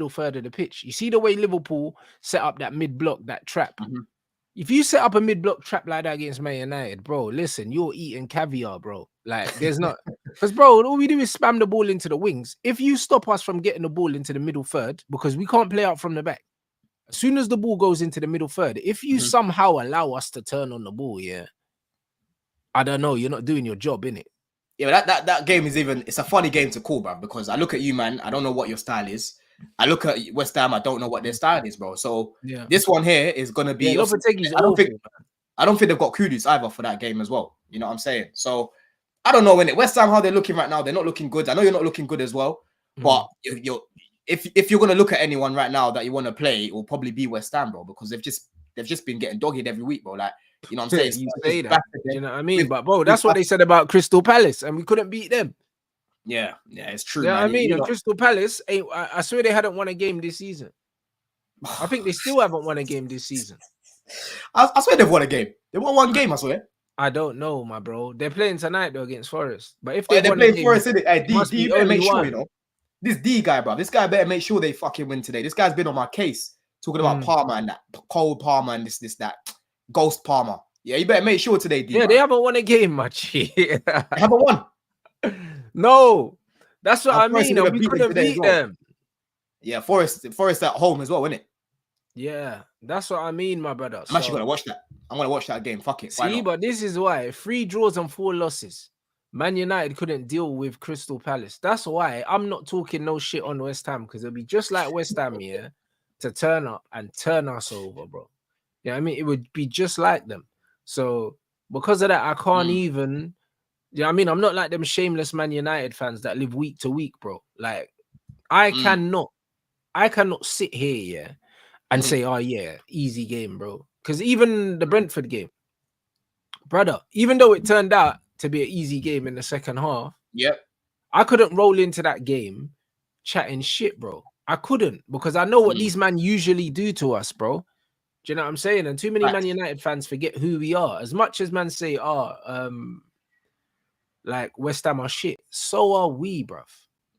third of the pitch. You see the way Liverpool set up that mid block, that trap. If you set up a mid block trap like that against Man United, bro, listen, you're eating caviar, bro. Like there's not because bro, all we do is spam the ball into the wings. If you stop us from getting the ball into the middle third, because we can't play out from the back. As soon as the ball goes into the middle third, if you somehow allow us to turn on the ball, I don't know, you're not doing your job, innit? Yeah, that game is it's a funny game to call, bro, because I look at you, man, I don't know what your style is. I look at West Ham, I don't know what their style is, bro. So this one here is gonna be. I don't think they've got kudos either for that game as well. You know what I'm saying? So I don't know when West Ham how they're looking right now. They're not looking good. I know you're not looking good as well. But if you're gonna look at anyone right now that you want to play, it will probably be West Ham, bro, because they've just been getting dogged every week, bro. Like, you know what I'm saying? You say that, you know what I mean? But bro, that's what they said about Crystal Palace, and we couldn't beat them. Yeah, it's true. Yeah, man. I mean, Crystal Palace, I swear they hadn't won a game this season. I think they still haven't won a game this season. I swear they've won a game. They won one game, I swear. I don't know, my bro. They're playing tonight though against Forest. But if they're playing Forest, hey, D better make sure, you know. This D guy, bro. This guy better make sure they fucking win today. This guy's been on my case talking about Palmer and that cold Palmer and this that ghost Palmer. Yeah, you better make sure today, D. Yeah, they haven't won a game, much. They haven't won. No, that's what I mean. We couldn't beat them. Yeah, Forest at home as well, isn't it? Yeah, that's what I mean, my brother. I'm actually gonna watch that. I'm gonna watch that game. Fuck it. See, but this is why 3 draws and 4 losses. Man United couldn't deal with Crystal Palace. That's why I'm not talking no shit on West Ham, because it'll be just like West Ham, to turn up and turn us over, bro. Yeah, I mean, it would be just like them. So because of that, I can't even. Yeah, I mean, I'm not like them shameless Man United fans that live week to week, bro. Like, I cannot sit here, and say, oh yeah, easy game, bro. Because even the Brentford game, brother, even though it turned out to be an easy game in the second half, I couldn't roll into that game chatting shit, bro. I couldn't, because I know what these men usually do to us, bro. Do you know what I'm saying? And too many Man United fans forget who we are. As much as man say, like West Ham are shit, so are we, bruv.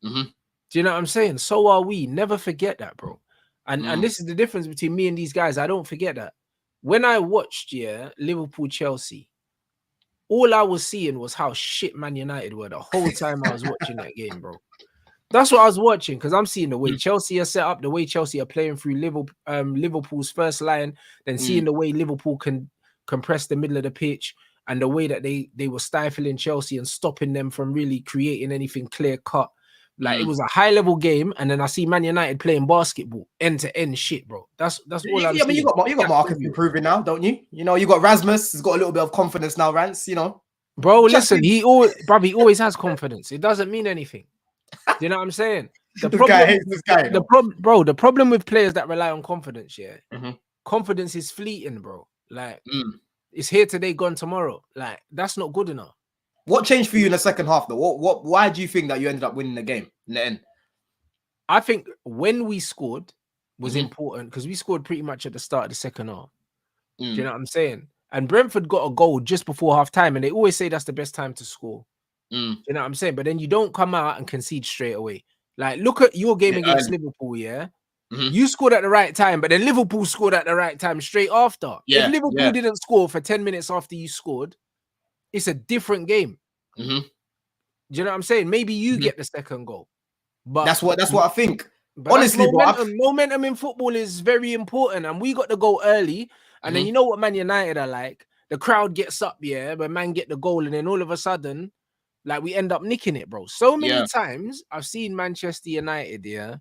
Do you know what I'm saying? So are we. Never forget that, bro. And this is the difference between me and these guys. I don't forget that. When I watched Liverpool Chelsea, all I was seeing was how shit Man United were the whole time I was watching that game, bro. That's what I was watching, because I'm seeing the way Chelsea are set up, the way Chelsea are playing through Liverpool's first line, then seeing the way Liverpool can compress the middle of the pitch, and the way that they were stifling Chelsea and stopping them from really creating anything clear cut. Like, it was a high level game, and then I see Man United playing basketball, end to end shit, bro. That's all I'm seeing. I mean, you got Marcus improving now, don't you? You know, you got Rasmus, has got a little bit of confidence now, Rants, you know. Bro, listen, he always has confidence. It doesn't mean anything. Do you know what I'm saying? The problem with players that rely on confidence, confidence is fleeting, bro. Like, it's here today, gone tomorrow. Like, that's not good enough. What changed for you in the second half, though? Why do you think that you ended up winning the game in the end? I think when we scored was important, because we scored pretty much at the start of the second half. Do you know what I'm saying? And Brentford got a goal just before half time, and they always say that's the best time to score. Do you know what I'm saying? But then you don't come out and concede straight away. Like, look at your game against Liverpool, You scored at the right time, but then Liverpool scored at the right time straight after. If Liverpool didn't score for 10 minutes after you scored, it's a different game. Do you know what I'm saying? Maybe you get the second goal. But that's what I think. Honestly, momentum in football is very important, and we got the goal early. And then you know what Man United are like? The crowd gets up, yeah, when man get the goal, and then all of a sudden, like we end up nicking it, bro. So many times I've seen Manchester United, yeah,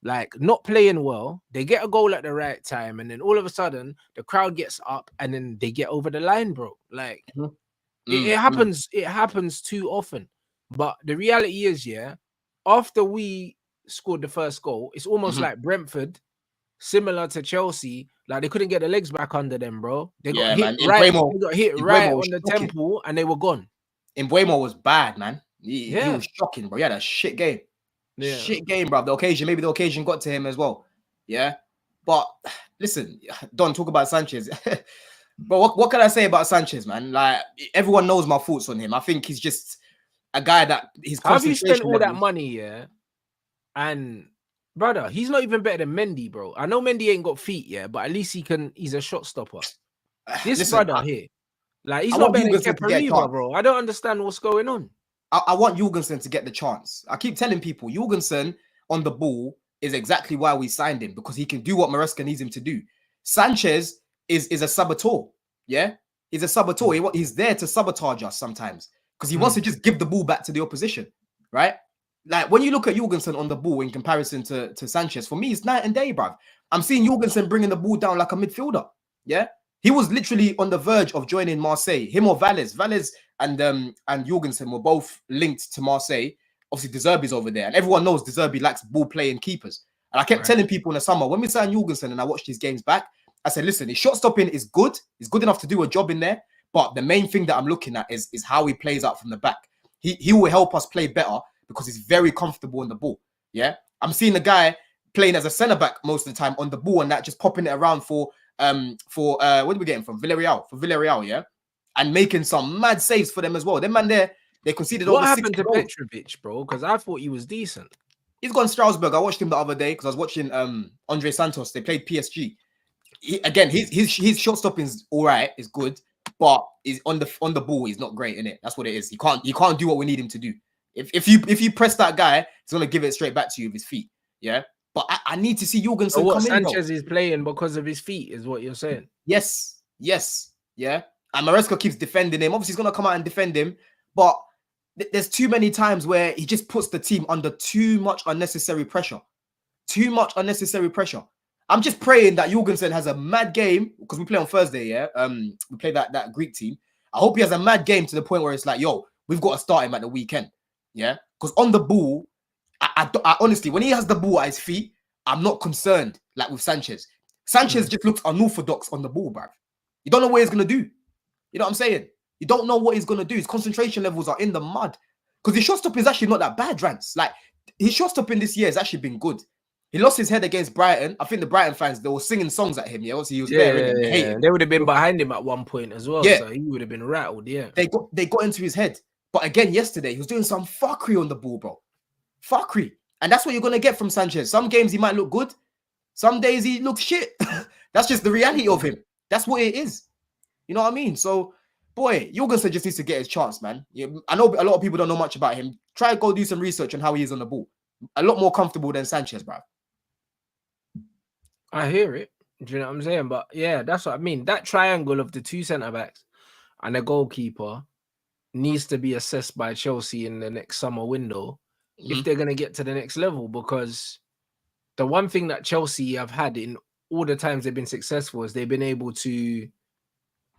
like not playing well. They get a goal at the right time, and then all of a sudden the crowd gets up, and then they get over the line, bro. Like it happens. It happens too often. But the reality is, yeah, after we scored the first goal, it's almost like Brentford, similar to Chelsea. Like they couldn't get the legs back under them, bro. They got hit right. They got hit right on the temple, and they were gone. Mbeumo was bad, man. He was shocking, bro. He had a shit game. Shit game, bro. Maybe the occasion got to him as well. Yeah. But listen, Don, talk about Sanchez. But what can I say about Sanchez, man? Like, everyone knows my thoughts on him. I think he's just a guy that his concentration. Have you spent all that money, yeah? And brother, he's not even better than Mendy, bro. I know Mendy ain't got feet, yeah, but at least he's a shot stopper. This brother here, like, he's not better than Kepa, bro. I don't understand what's going on. I want Jorgensen to get the chance. I keep telling people, Jorgensen on the ball is exactly why we signed him, because he can do what Maresca needs him to do. Sanchez is a saboteur, yeah? He's a saboteur. He's there to sabotage us sometimes because he wants to just give the ball back to the opposition, right? Like, when you look at Jorgensen on the ball in comparison to Sanchez, for me, it's night and day, bruv. I'm seeing Jorgensen bringing the ball down like a midfielder, yeah? He was literally on the verge of joining Marseille. Him or Valles. Valles and Jorgensen were both linked to Marseille. Obviously, De Zerbi's over there. And everyone knows De Zerbi likes ball-playing keepers. And I kept telling people in the summer, when we signed Jorgensen and I watched his games back, I said, listen, his shot stopping is good. He's good enough to do a job in there. But the main thing that I'm looking at is how he plays out from the back. He will help us play better because he's very comfortable on the ball. Yeah? I'm seeing the guy playing as a centre-back most of the time on the ball and that, just popping it around for what did we get him from? Villarreal, yeah? And making some mad saves for them as well. Them man there, they conceded over 60 goals. What happened to Petrovic, bro? Because I thought he was decent. He's gone Strasbourg. I watched him the other day because I was watching Andre Santos. They played PSG. His shot stopping is all right, it's good, but he's on the ball, he's not great in it. That's what it is. He can't do what we need him to do. If you press that guy, he's gonna give it straight back to you with his feet. Yeah. But I need to see Jorgensen come in. Sanchez is playing because of his feet, is what you're saying. Yes. Yeah. And Maresca keeps defending him. Obviously, he's gonna come out and defend him, but there's too many times where he just puts the team under too much unnecessary pressure. I'm just praying that Jorgensen has a mad game because we play on Thursday, yeah? We play that Greek team. I hope he has a mad game to the point where it's like, yo, we've got to start him at the weekend, yeah? Because on the ball, I honestly, when he has the ball at his feet, I'm not concerned like with Sanchez. Sanchez just looks unorthodox on the ball, bruv. You don't know what he's going to do. You know what I'm saying? You don't know what he's going to do. His concentration levels are in the mud. Because his shot stopping is actually not that bad, Rants. Like, his shot stopping this year has actually been good. He lost his head against Brighton. I think the Brighton fans, they were singing songs at him. Yeah, obviously he was there. They would have been behind him at one point as well. Yeah. So he would have been rattled, yeah. They got into his head. But again, yesterday, he was doing some fuckery on the ball, bro. Fuckery. And that's what you're going to get from Sanchez. Some games he might look good. Some days he looks shit. That's just the reality of him. That's what it is. You know what I mean? So, boy, Jorgensen just needs to get his chance, man. I know a lot of people don't know much about him. Try to go do some research on how he is on the ball. A lot more comfortable than Sanchez, bro. I hear it. Do you know what I'm saying? But yeah, that's what I mean. That triangle of the two centre-backs and a goalkeeper needs to be assessed by Chelsea in the next summer window if they're going to get to the next level, because the one thing that Chelsea have had in all the times they've been successful is they've been able to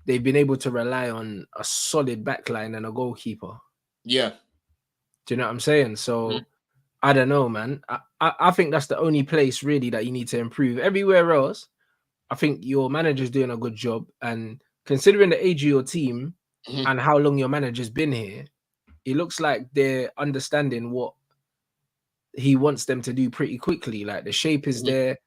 rely on a solid backline and a goalkeeper. Yeah. Do you know what I'm saying? So I don't know, man. I think that's the only place really that you need to improve. Everywhere else, I think your manager's doing a good job. And considering the age of your team and how long your manager's been here, it looks like they're understanding what he wants them to do pretty quickly. Like, the shape is there.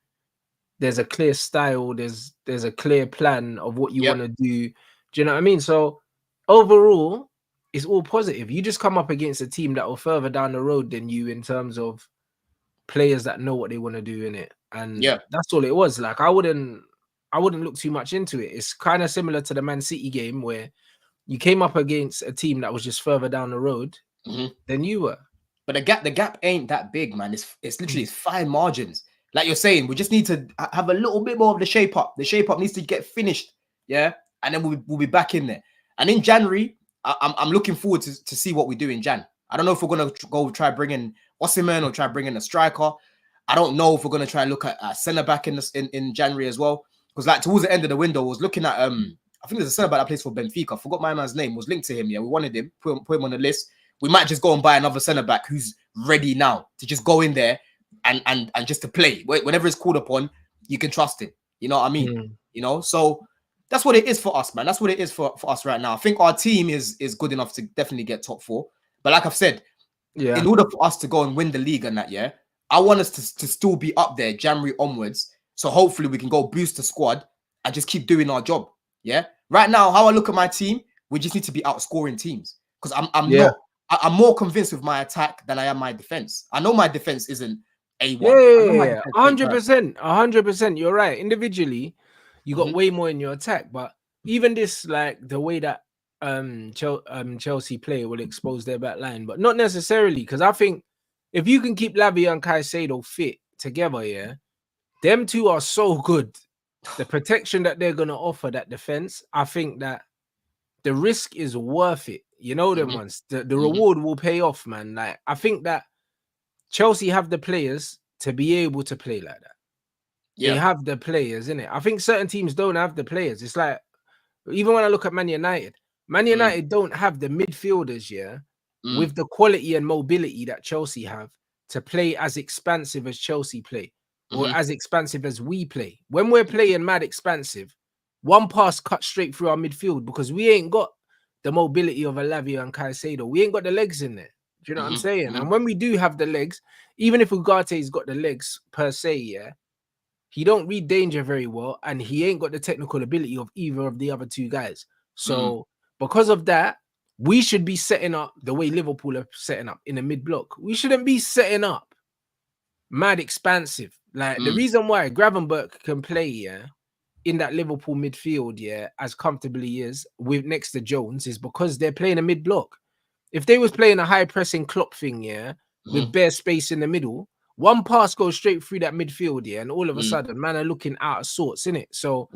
There's a clear style. There's a clear plan of what you want to do. Do you know what I mean? So overall, it's all positive. You just come up against a team that will further down the road than you in terms of players that know what they want to do in it. And that's all it was. Like, I wouldn't look too much into it. It's kind of similar to the Man City game where you came up against a team that was just further down the road than you were. But the gap ain't that big, man. It's literally it's fine margins. like you're saying, we just need to have a little bit more of the shape up. The shape up needs to get finished, yeah, and then we'll be back in there. And in January, I'm looking forward to see what we do in Jan. I don't know if we're gonna go try bringing Osimhen or try bringing a striker. I don't know if we're gonna try and look at centre back in January as well, because like towards the end of the window, I was looking at I think there's a centre back that plays for Benfica. I forgot my man's name. Was linked to him. Yeah, we wanted him. Put him on the list. We might just go and buy another centre back who's ready now to just go in there and just to play. Whenever it's called upon, you can trust him. You know what I mean? You know, so that's what it is for us, man. That's what it is for us right now. I think our team is good enough to definitely get top 4. But like I've said, in order for us to go and win the league and that, yeah, I want us to still be up there January onwards. So hopefully we can go boost the squad and just keep doing our job. Yeah. Right now, how I look at my team, we just need to be outscoring teams, because I'm more convinced with my attack than I am my defense. I know my defense isn't A1. Yeah, 100%, 100%. You're right. Individually, you got way more in your attack, but even this, like the way that Chelsea play will expose their back line, but not necessarily, because I think if you can keep Lavia and Caicedo fit together, yeah, them two are so good. The protection that they're gonna offer that defense, I think that the risk is worth it. You know them ones. The reward will pay off, man. Like I think that Chelsea have the players to be able to play like that. Yeah. They have the players, innit? I think certain teams don't have the players. It's like, even when I look at Man United don't have the midfielders, yeah, with the quality and mobility that Chelsea have to play as expansive as Chelsea play, or as expansive as we play. When we're playing mad expansive, one pass cut straight through our midfield, because we ain't got the mobility of a Lavia and Caicedo. We ain't got the legs in there. Do you know what I'm saying? And when we do have the legs, even if Ugarte's got the legs per se, yeah, he don't read danger very well, and he ain't got the technical ability of either of the other two guys. So because of that, we should be setting up the way Liverpool are setting up in the mid block. We shouldn't be setting up mad expansive. Like the reason why Gravenberch can play, yeah, in that Liverpool midfield, yeah, as comfortably as with next to Jones, is because they're playing a mid block. If they was playing a high pressing Klopp thing, yeah, with bare space in the middle, one pass goes straight through that midfield, yeah, and all of a sudden, man are looking out of sorts, innit? So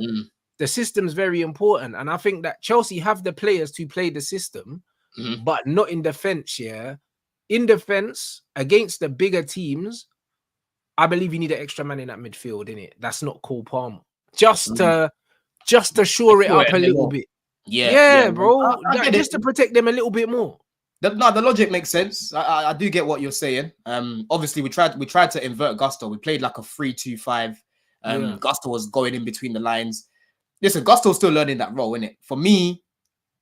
the system's very important, and I think that Chelsea have the players to play the system, but not in defense, yeah. In defense against the bigger teams, I believe you need an extra man in that midfield, innit? That's not Cole Palmer. Just to shore it up a little bit. Yeah, bro. Just to protect them a little bit more. The logic makes sense. I do get what you're saying. Obviously we tried to invert Gusto. We played like a 3-2-5. Gusto was going in between the lines. Listen, Gusto's still learning that role, innit? For me,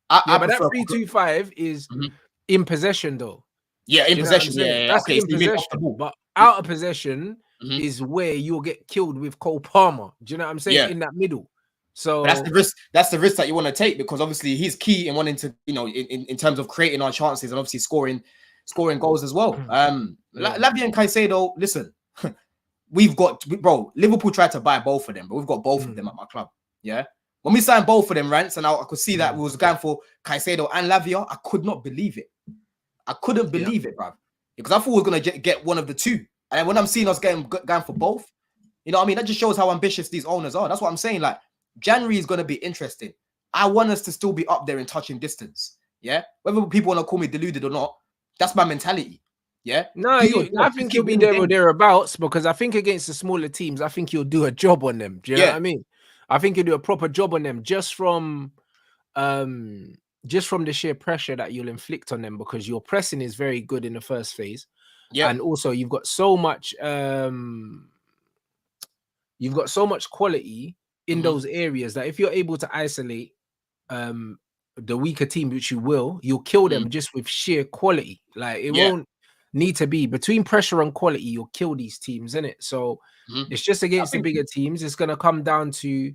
but that 3-2-5 is in possession though. Yeah, in possession. Yeah, that's okay, in possession. But out of possession is where you'll get killed with Cole Palmer. Do you know what I'm saying? Yeah. In that middle. So but that's the risk that you want to take, because obviously he's key in wanting to, you know, in terms of creating our chances and obviously scoring goals as well. Lavia and Caicedo, listen, bro, Liverpool tried to buy both of them, but we've got both of them at my club. Yeah. When we signed both of them, Rants, and I could see that we was going for Caicedo and Lavia, I could not believe it. I couldn't believe it, bro. Because I thought we were going to get one of the two. And when I'm seeing us going for both, you know what I mean? That just shows how ambitious these owners are. That's what I'm saying. Like, January is going to be interesting. I want us to still be up there in touching distance. Yeah. Whether people want to call me deluded or not, that's my mentality. Yeah. No, I think you'll be there or thereabouts, because I think against the smaller teams, I think you'll do a job on them. Do you know what I mean? I think you'll do a proper job on them just from the sheer pressure that you'll inflict on them, because your pressing is very good in the first phase. Yeah. And also you've got so much quality in those areas that if you're able to isolate the weaker team, which you will, you'll kill them just with sheer quality. Like it won't need to be between pressure and quality, you'll kill these teams, innit? So it's just against the bigger teams, it's gonna come down to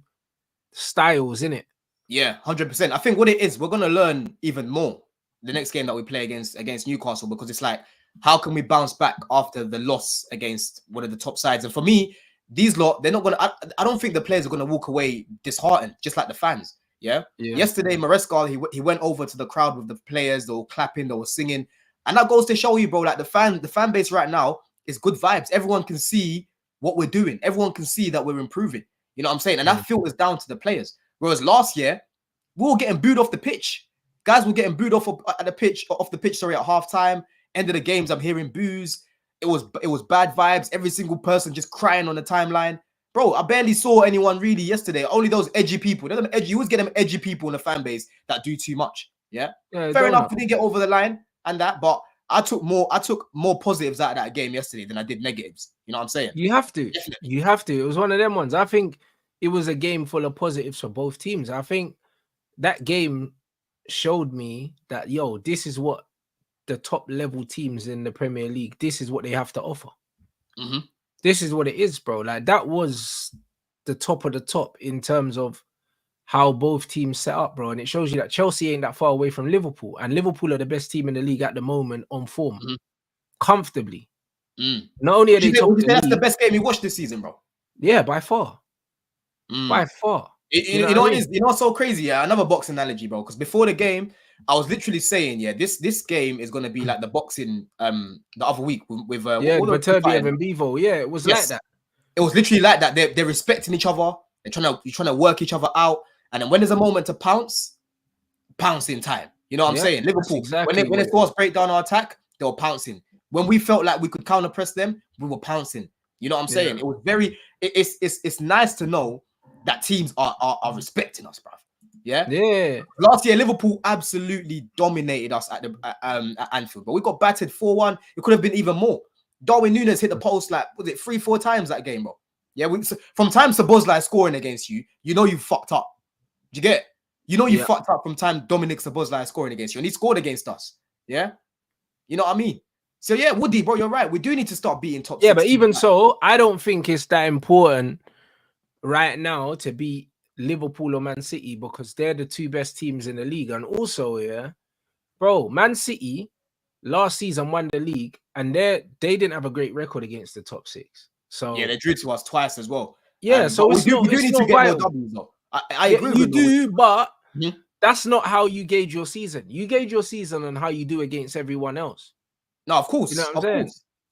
styles, innit? Yeah, 100%. I think what it is, we're gonna learn even more the next game that we play against Newcastle, because it's like, how can we bounce back after the loss against one of the top sides? And for me, these lot, they're not gonna. I don't think the players are gonna walk away disheartened, just like the fans. Yeah. Yesterday, Maresca, he went over to the crowd with the players. They were clapping, they were singing, and that goes to show you, bro. Like the fan base right now is good vibes. Everyone can see what we're doing. Everyone can see that we're improving. You know what I'm saying? And that filters down to the players. Whereas last year, we were getting booed off the pitch. Guys were getting booed off the pitch at halftime. End of the games, I'm hearing boos. It was bad vibes. Every single person just crying on the timeline. Bro, I barely saw anyone really yesterday. Only those edgy people. You always get them edgy people in the fan base that do too much. Yeah. Fair enough, we didn't get over the line and that, but I took more positives out of that game yesterday than I did negatives. You know what I'm saying? You have to. Definitely. You have to. It was one of them ones. I think it was a game full of positives for both teams. I think that game showed me that, yo, this is what the top level teams in the Premier League, this is what they have to offer. This is what it is, bro. Like, that was the top of the top in terms of how both teams set up, bro. And it shows you that Chelsea ain't that far away from Liverpool. And Liverpool are the best team in the league at the moment on form. Comfortably. Not only are they top of the that's league, the best game you watched this season, bro. Yeah, by far. By far. You know what's so crazy? Yeah, another boxing analogy, bro. Because before the game, I was literally saying, yeah, this game is gonna be like the boxing the other week with Beterbiev and Bevo. Yeah, it was like that. It was literally like that. They're respecting each other. They're trying to work each other out. And then when there's a moment to pounce in time. You know what I'm saying? Liverpool, exactly when they saw us break down our attack, they were pouncing. When we felt like we could counter press them, we were pouncing. You know what I'm saying? It was it's nice to know that teams are respecting us, bruv. Yeah. Last year, Liverpool absolutely dominated us at Anfield, but we got battered 4-1. It could have been even more. Darwin Núñez hit the post like, was it 3-4 times that game, bro? Yeah, from times to Szoboszlai scoring against you, you know you fucked up. Do you get it? You know you fucked up from time Dominic Szoboszlai scoring against you, and he scored against us. Yeah, you know what I mean. So yeah, Woody, bro, you're right. We do need to start beating top. Yeah, but even so, I don't think it's that important right now to beat Liverpool or Man City because they're the two best teams in the league. And also, yeah, bro, Man City last season won the league, and they didn't have a great record against the top six. So yeah, they drew to us twice as well. Yeah, so we do need to get more W's though. I agree. You do, but that's not how you gauge your season. You gauge your season on how you do against everyone else. No, of course, you know what I'm saying?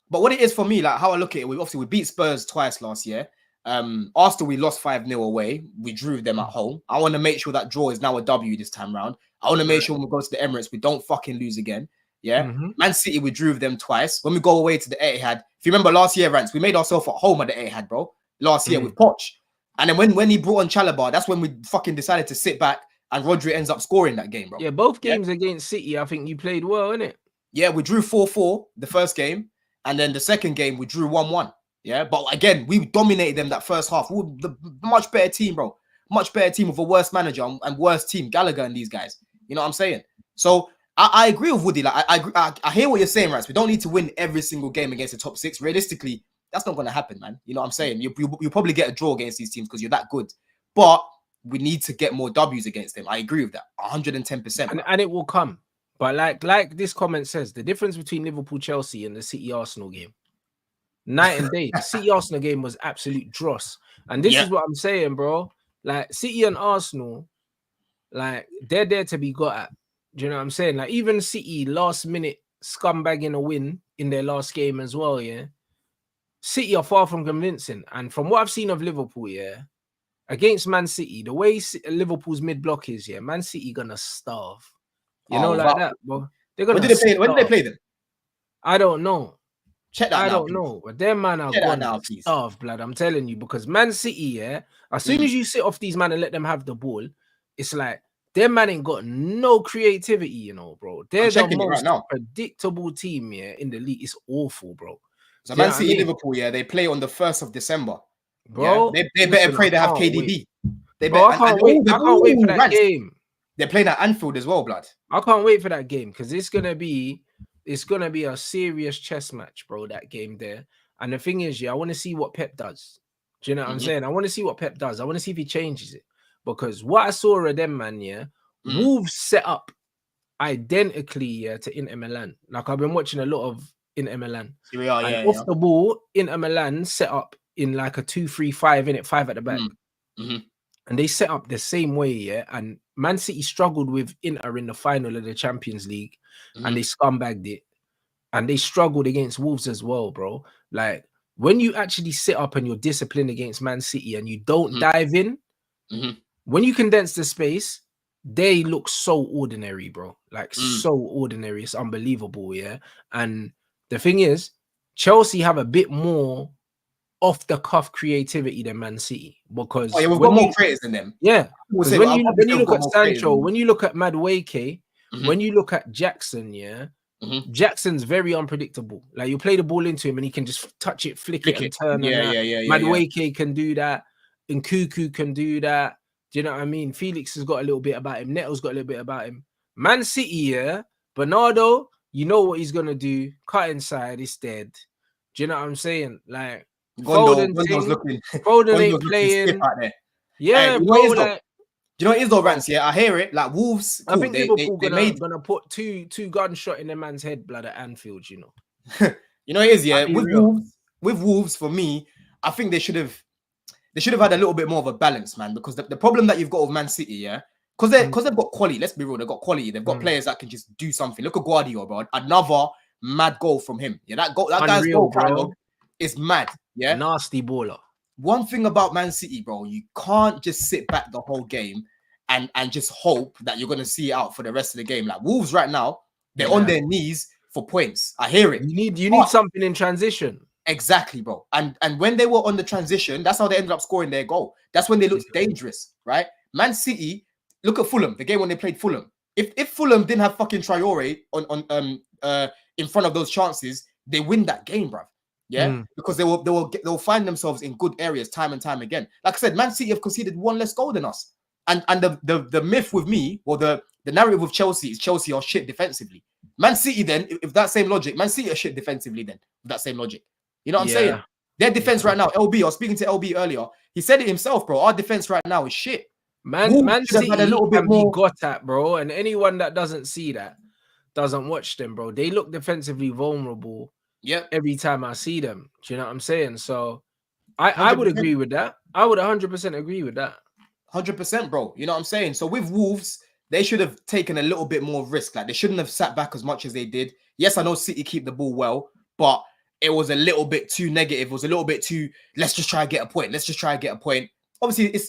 But what it is for me, like how I look at it, we beat Spurs twice last year. Arsenal, we lost 5-0 away. We drew them at home. I want to make sure that draw is now a W this time round. I want to make sure when we go to the Emirates, we don't fucking lose again. Yeah. Man City, we drew them twice. When we go away to the Etihad, if you remember last year, Rants, we made ourselves at home at the Etihad, bro. Last year with Poch. And then when he brought on Chalobah, that's when we fucking decided to sit back and Rodri ends up scoring that game, bro. Yeah, both games against City, I think you played well, innit? Yeah, we drew 4-4 the first game. And then the second game, we drew 1-1. Yeah, but again, we dominated them that first half. We were the much better team, bro. Much better team with a worse manager and worse team, Gallagher and these guys. You know what I'm saying? So I agree with Woody. Like I hear what you're saying, right? We don't need to win every single game against the top six. Realistically, that's not going to happen, man. You know what I'm saying? You probably get a draw against these teams because you're that good. But we need to get more W's against them. I agree with that, 110%. And it will come. But like this comment says, the difference between Liverpool, Chelsea, and the City Arsenal game, night and day. The City Arsenal game was absolute dross. And this is what I'm saying, bro. Like City and Arsenal, like they're there to be got at. Do you know what I'm saying? Like even City last minute scumbagging a win in their last game as well, yeah. City are far from convincing. And from what I've seen of Liverpool, yeah, against Man City, the way Liverpool's mid block is, yeah, Man City gonna starve. You know, like that, bro. They're gonna. When did they play them? I don't know. Check that. I don't know, but them man are gonna starve, blood. I'm telling you, because Man City, yeah, as soon as you sit off these man and let them have the ball, it's like them man ain't got no creativity, you know, bro. They're the most predictable team, yeah, in the league. It's awful, bro. So Man City, Liverpool, yeah, they play on the 1st of December, bro. Yeah? They better pray they have KDB. I can't wait for that game. They're playing at Anfield as well, blood. I can't wait for that game because it's gonna be a serious chess match, bro. That game there. And the thing is, yeah, I want to see what Pep does. Do you know what I'm saying? I want to see what Pep does. I want to see if he changes it. Because what I saw of them, man, yeah, Wolves set up identically, yeah, to Inter Milan. Like I've been watching a lot of Inter Milan. Off the ball, Inter Milan set up in like a 2-3-5, in it, 5 at the back. And they set up the same way, yeah. And Man City struggled with Inter in the final of the Champions League, and they scumbagged it. And they struggled against Wolves as well, bro. Like when you actually sit up and you're disciplined against Man City and you don't dive in, when you condense the space, they look so ordinary, bro. Like so ordinary. It's unbelievable, yeah. And the thing is, Chelsea have a bit more off the cuff creativity than Man City because we've got more creators than them. Yeah, because when you look at Sancho, when you look at Madueke, when you look at Jackson, yeah, Jackson's very unpredictable. Like you play the ball into him and he can just touch it, flick it, and turn. Madueke can do that, and Nkunku can do that. Do you know what I mean? Felix has got a little bit about him. Neto's got a little bit about him. Man City, yeah, Bernardo, you know what he's gonna do? Cut inside, it's dead. Do you know what I'm saying? Like Foden ain't playing. Yeah, hey, bro. Like, do you know what it is though, Rants? Yeah, I hear it. Like Wolves, cool. I think Liverpool gonna put two gunshot in the man's head, blood, at Anfield. You know. You know it is. Yeah, with Wolves, for me, I think they should have had a little bit more of a balance, man. Because the problem that you've got with Man City, yeah, because they've got quality. Let's be real, they've got quality. They've got players that can just do something. Look at Guardiola, bro. Another mad goal from him. Yeah, that guy's goal catalog is mad. Yeah, nasty baller. One thing about Man City, bro, you can't just sit back the whole game and just hope that you're gonna see it out for the rest of the game. Like Wolves right now, they're on their knees for points. I hear it. You need something in transition. Exactly, bro. And when they were on the transition, that's how they ended up scoring their goal. That's when they looked dangerous, right? Man City, look at Fulham, the game when they played Fulham. If Fulham didn't have fucking Traore on in front of those chances, they win that game, bro. Yeah, because they will find themselves in good areas time and time again. Like I said, Man City have conceded one less goal than us. And the myth with me, or the narrative with Chelsea is Chelsea are shit defensively. Man City then, if that same logic, Man City are shit defensively then, with that same logic. You know what I'm saying? Their defense right now, LB, I was speaking to LB earlier. He said it himself, bro. Our defense right now is shit. Man City had a little bit more got at, bro. And anyone that doesn't see that doesn't watch them, bro. They look defensively vulnerable. Yeah. Every time I see them. Do you know what I'm saying? So I would agree with that. I would 100% agree with that. 100%, bro. You know what I'm saying? So with Wolves, they should have taken a little bit more risk. Like they shouldn't have sat back as much as they did. Yes, I know City keep the ball well, but it was a little bit too negative. It was a little bit too, let's just try and get a point. Let's just try and get a point. Obviously,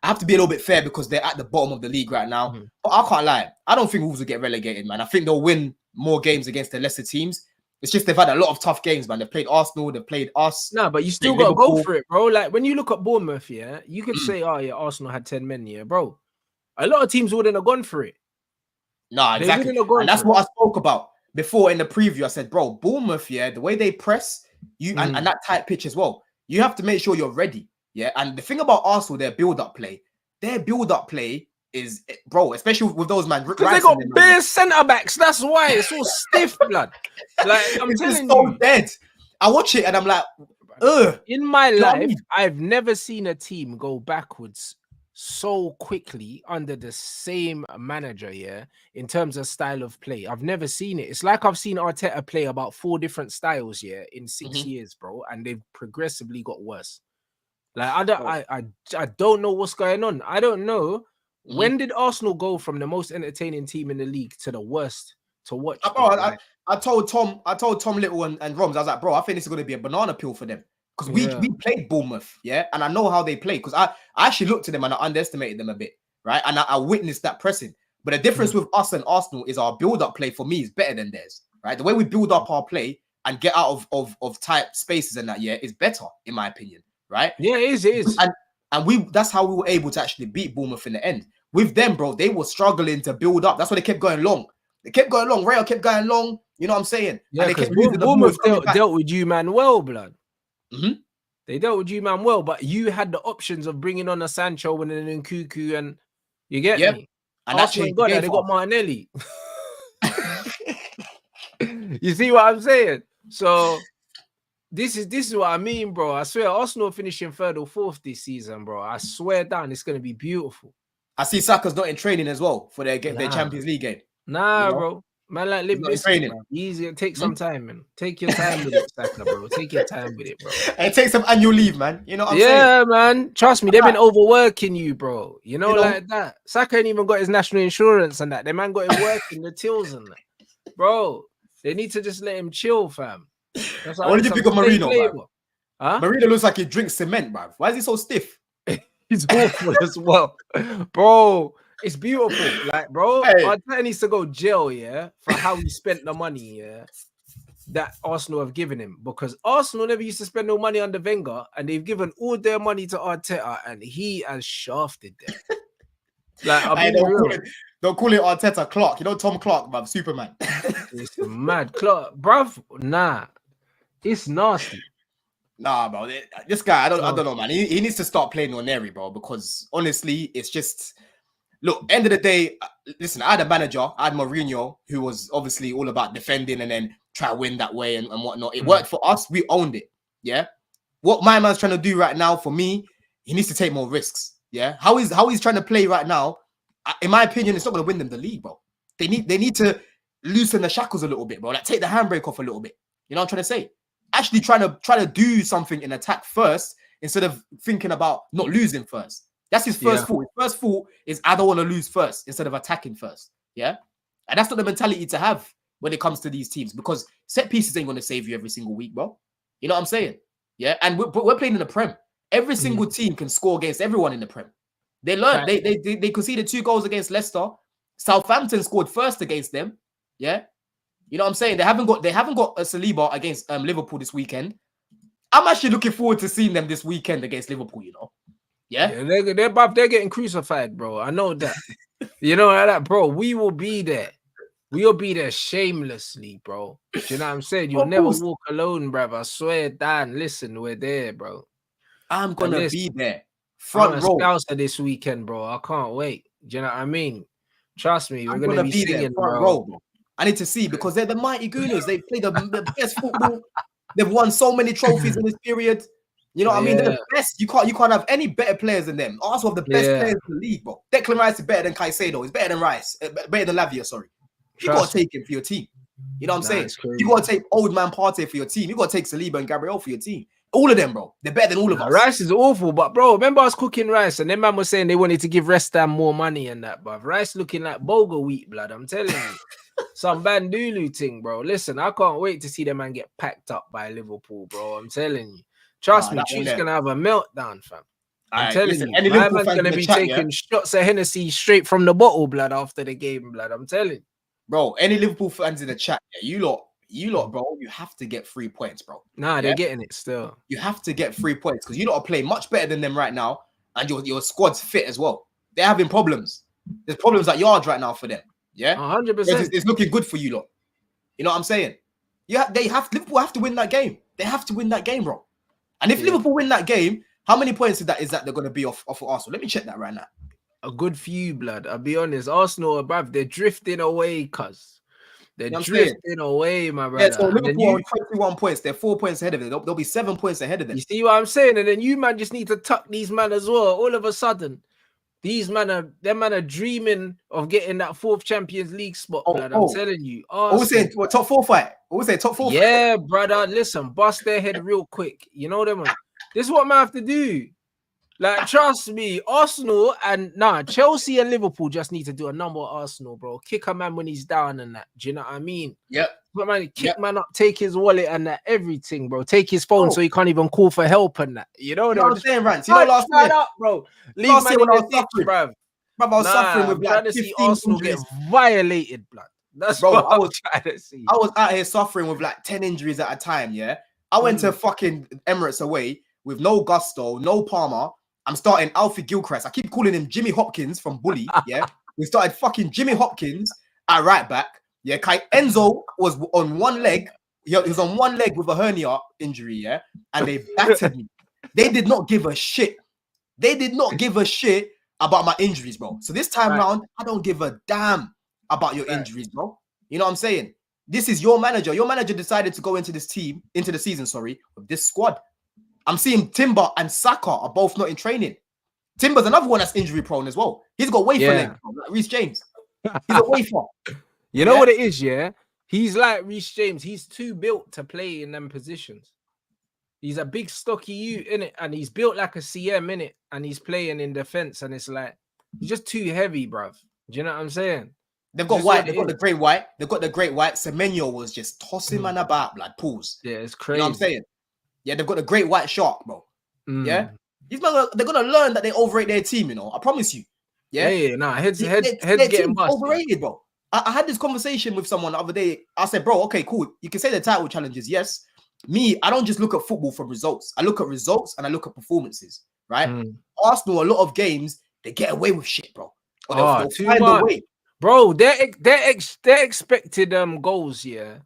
I have to be a little bit fair because they're at the bottom of the league right now. But I can't lie. I don't think Wolves will get relegated, man. I think they'll win more games against the lesser teams. It's just they've had a lot of tough games, man. They've played Arsenal, they've played us. No, but you still got to go for it, bro. Like, when you look at Bournemouth, yeah, you could say, oh, yeah, Arsenal had 10 men, yeah, bro. A lot of teams wouldn't have gone for it. No, exactly. And that's what I spoke about before in the preview. I said, bro, Bournemouth, yeah, the way they press, and that tight pitch as well, you have to make sure you're ready, yeah? And the thing about Arsenal, their build-up play is, bro, especially with those man. Because they got bare centre backs. That's why it's all stiff, blood. Like I'm telling you, dead. I watch it and I'm like, ugh. In my life, I've never seen a team go backwards so quickly under the same manager. Yeah, in terms of style of play, I've never seen it. It's like I've seen Arteta play about 4 different styles. Yeah, in 6 years, bro, and they've progressively got worse. Like I don't know what's going on. I don't know. When did Arsenal go from the most entertaining team in the league to the worst to watch? I told Tom Little and Roms, I was like, bro, I think this is going to be a banana peel for them. Because we played Bournemouth, yeah? And I know how they play. Because I actually looked at them and I underestimated them a bit, right? And I witnessed that pressing. But the difference with us and Arsenal is our build-up play for me is better than theirs, right? The way we build up our play and get out of tight spaces and that, yeah, is better, in my opinion, right? Yeah, it is. And that's how we were able to actually beat Bournemouth in the end. With them, bro, they were struggling to build up. That's why they kept going long. They kept going long. Real kept going long. You know what I'm saying? Yeah, because Bournemouth dealt with you, man, well, blood. They dealt with you, man, well. But you had the options of bringing on a Sancho and an Nkunku, and you get me. And actually, they got Martinelli. You see what I'm saying? So this is what I mean, bro. I swear, Arsenal finishing 3rd or 4th this season, bro. I swear down, it's gonna be beautiful. I see Saka's not in training as well for their Champions League game. Nah, bro. Man, like Limp Bizkit, easy. Take some time, man. Take your time with it, Saka, bro. Take your time with it, bro. And take some annual leave, man. You know what I'm saying? Yeah, man. Trust me, they've been overworking you, bro. You know, like that. Saka ain't even got his national insurance and that. The man got him working the tills and that. Bro, they need to just let him chill, fam. That's What did you some pick of slave Marino, labor. bro? Huh? Marino looks like he drinks cement, bro. Why is he so stiff? He's awful as well, bro. It's beautiful, like, bro. Hey. Arteta needs to go jail, yeah, for how he spent the money, yeah, that Arsenal have given him, because Arsenal never used to spend no money under Wenger, and they've given all their money to Arteta, and he has shafted them. Like, I'll be real. Don't call it Arteta Clark. You know Tom Clark, bruv, Superman. It's mad, Clark, bruv. Nah, it's nasty. Nah, bro. This guy, I don't know, man. He needs to start playing Neri, bro, because honestly, it's just. Look, end of the day, listen, I had a manager, I had Mourinho, who was obviously all about defending and then try to win that way and whatnot. It worked for us. We owned it. Yeah. What my man's trying to do right now, for me, he needs to take more risks. Yeah. How he's trying to play right now, in my opinion, it's not going to win them the league, bro. They need to loosen the shackles a little bit, bro. Like, take the handbrake off a little bit. You know what I'm trying to say? Actually try to do something in attack first instead of thinking about not losing first. That's his first thought. His first thought is, I don't want to lose first instead of attacking first. Yeah. And that's not the mentality to have when it comes to these teams, because set pieces ain't going to save you every single week, bro. You know what I'm saying? Yeah. And we're playing in the Prem. Every single team can score against everyone in the Prem. They learned. They conceded 2 goals against Leicester. Southampton scored first against them. Yeah. You know what I'm saying? They haven't got a Saliba against Liverpool this weekend. I'm actually looking forward to seeing them this weekend against Liverpool, you know. Yeah, they're getting crucified, bro. I know that. You know that, bro. We will be there. We'll be there shamelessly, bro. Do you know what I'm saying? You'll never walk alone, bro. I swear, Dan. Listen, we're there, bro. I'm gonna be there. Front row. Scouser this weekend, bro. I can't wait. Do you know what I mean? Trust me, we're gonna be singing, there, front row, bro. I need to see, because they're the mighty Gooners. They play the best football. They've won so many trophies in this period. You know what I mean? They're the best. You can't have any better players than them. Arsenal have the best players in the league, bro. Declan Rice is better than Caicedo. He's better than Rice. Better than Lavia, sorry. You got to take him for your team. You know what I'm saying? You got to take old man Partey for your team. You got to take Saliba and Gabriel for your team. All of them, bro. They're better than all of us. Rice is awful, but bro, remember I was cooking rice and then man was saying they wanted to give West Ham more money and that, but Rice looking like bogle wheat, blood. I'm telling you. Some Bandulu thing, bro. Listen, I can't wait to see them man get packed up by Liverpool, bro. I'm telling you. Trust me, she's gonna have a meltdown, fam. I'm telling you, my man's gonna be taking shots of Hennessy straight from the bottle, blood, after the game, blood. I'm telling you. Bro, any Liverpool fans in the chat, you lot, bro, you have to get 3 points, bro. Nah, they're getting it still. You have to get 3 points because you lot are playing much better than them right now, and your squad's fit as well. They're having problems. There's problems at yards right now for them. Yeah, 100%. It's looking good for you lot. You know what I'm saying? Liverpool have to win that game. They have to win that game, bro. And if Liverpool win that game, how many points is that they're going to be off of Arsenal? Let me check that right now. A good few, blood. I'll be honest. Arsenal, bruv, they're drifting away, cuz. They're drifting away, my brother. Yeah, so Liverpool on 21 points. They're 4 points ahead of them. They'll be 7 points ahead of them. You see what I'm saying? And then you, man, just need to tuck these man as well. All of a sudden, these man are dreaming of getting that 4th Champions League spot, blood. I'm telling you. What was saying? Top 4 fight? What was saying? Top 4 fight? Yeah, brother. Listen, bust their head real quick. You know them, man. This is what man have to do. Like, trust me, Arsenal and Chelsea and Liverpool just need to do a number of Arsenal, bro. Kick a man when he's down and that. Do you know what I mean? Yep. But man, kick man up, take his wallet and that, everything, bro. Take his phone so he can't even call for help and that. You know what I'm saying, Rants? You know, last year, up, bro. Leave last man year when in I was suffering, bro. I was suffering with like 15 Arsenal injuries. Get violated, blood. That's bro. what I was trying to see. I was out here suffering with like 10 injuries at a time. Yeah, I went to fucking Emirates away with no Gusto, no Palmer. I'm starting Alfie Gilchrist. I keep calling him Jimmy Hopkins from Bully. Yeah, we started fucking Jimmy Hopkins at right back. Yeah, Enzo was on one leg. He was on one leg with a hernia injury. Yeah, and they battered me. They did not give a shit. They did not give a shit about my injuries, bro. So this time round, I don't give a damn about your injuries, bro. You know what I'm saying? This is your manager. Your manager decided to go into the season, with this squad. I'm seeing Timber and Saka are both not in training. Timber's another one that's injury prone as well. He's got wafer legs, like Reece James. He's a wafer. You know what it is, yeah? He's like Reece James. He's too built to play in them positions. He's a big stocky you in it, and he's built like a CM in it, and he's playing in defense, and it's like he's just too heavy, bruv. Do you know what I'm saying? They've got White. They've got the Great White. They've got the Great White. Semenyo was just tossing man about, blood pools. Yeah, it's crazy. You know what I'm saying? Yeah, they've got the Great White Shark, bro. Yeah, these men, they're gonna learn that they overrate their team. You know, I promise you. Yeah, nah, heads getting busted, overrated, bro. I had this conversation with someone the other day. I said, bro, okay, cool. You can say the title challenges, yes. Me, I don't just look at football from results. I look at results and I look at performances, right? Arsenal, a lot of games, they get away with shit, bro. Or they'll find a way. Bro, their expected goals, yeah,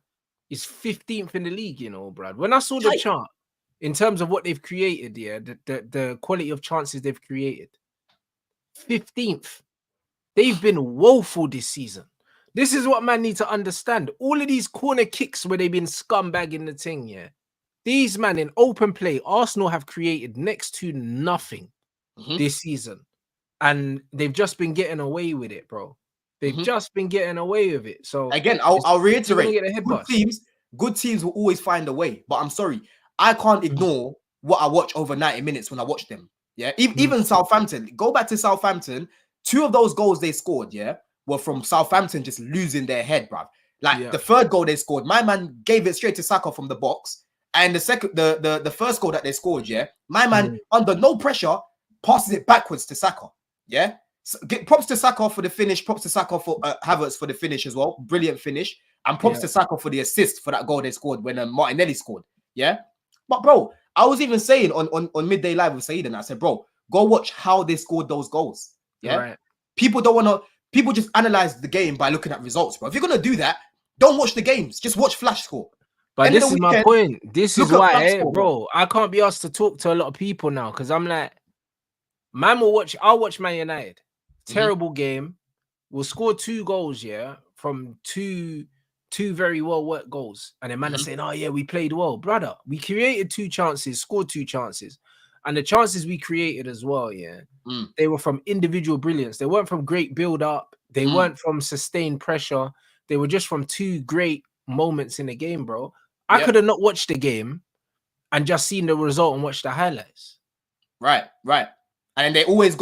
is 15th in the league, you know, Brad. When I saw the chart in terms of what they've created, yeah, the quality of chances they've created, 15th. They've been woeful this season. This is what man need to understand. All of these corner kicks where they've been scumbagging the thing, yeah. These man in open play, Arsenal have created next to nothing this season. And they've just been getting away with it, bro. They've just been getting away with it. So again, I'll reiterate, good teams will always find a way. But I'm sorry, I can't ignore what I watch over 90 minutes when I watch them. Yeah, even Southampton. Go back to Southampton. 2 of those goals they scored, yeah, were from Southampton just losing their head, bruv. Like the third goal they scored, my man gave it straight to Saka from the box. And the first goal that they scored, yeah, my man under no pressure passes it backwards to Saka. Yeah, so props to Saka for the finish. Props to Saka for Havertz for the finish as well. Brilliant finish. And props to Saka for the assist for that goal they scored when Martinelli scored. Yeah, but bro, I was even saying on Midday Live with Saeed, and I said, bro, go watch how they scored those goals. Yeah, people don't want to. People just analyze the game by looking at results, bro. If you're gonna do that, don't watch the games. Just watch flash score. But this is my point. This is why, bro, I can't be asked to talk to a lot of people now because I'm like, man will watch. I'll watch Man United. Terrible game. We'll score 2 goals, yeah, from two very well worked goals, and then man are saying, "Oh yeah, we played well, brother. We created 2 chances, scored 2 chances, and the chances we created as well, yeah, they were from individual brilliance. They weren't from great build up. They weren't from sustained pressure. They were just from 2 great moments in the game, bro. I could have not watched the game and just seen the result and watched the highlights. Right. And they always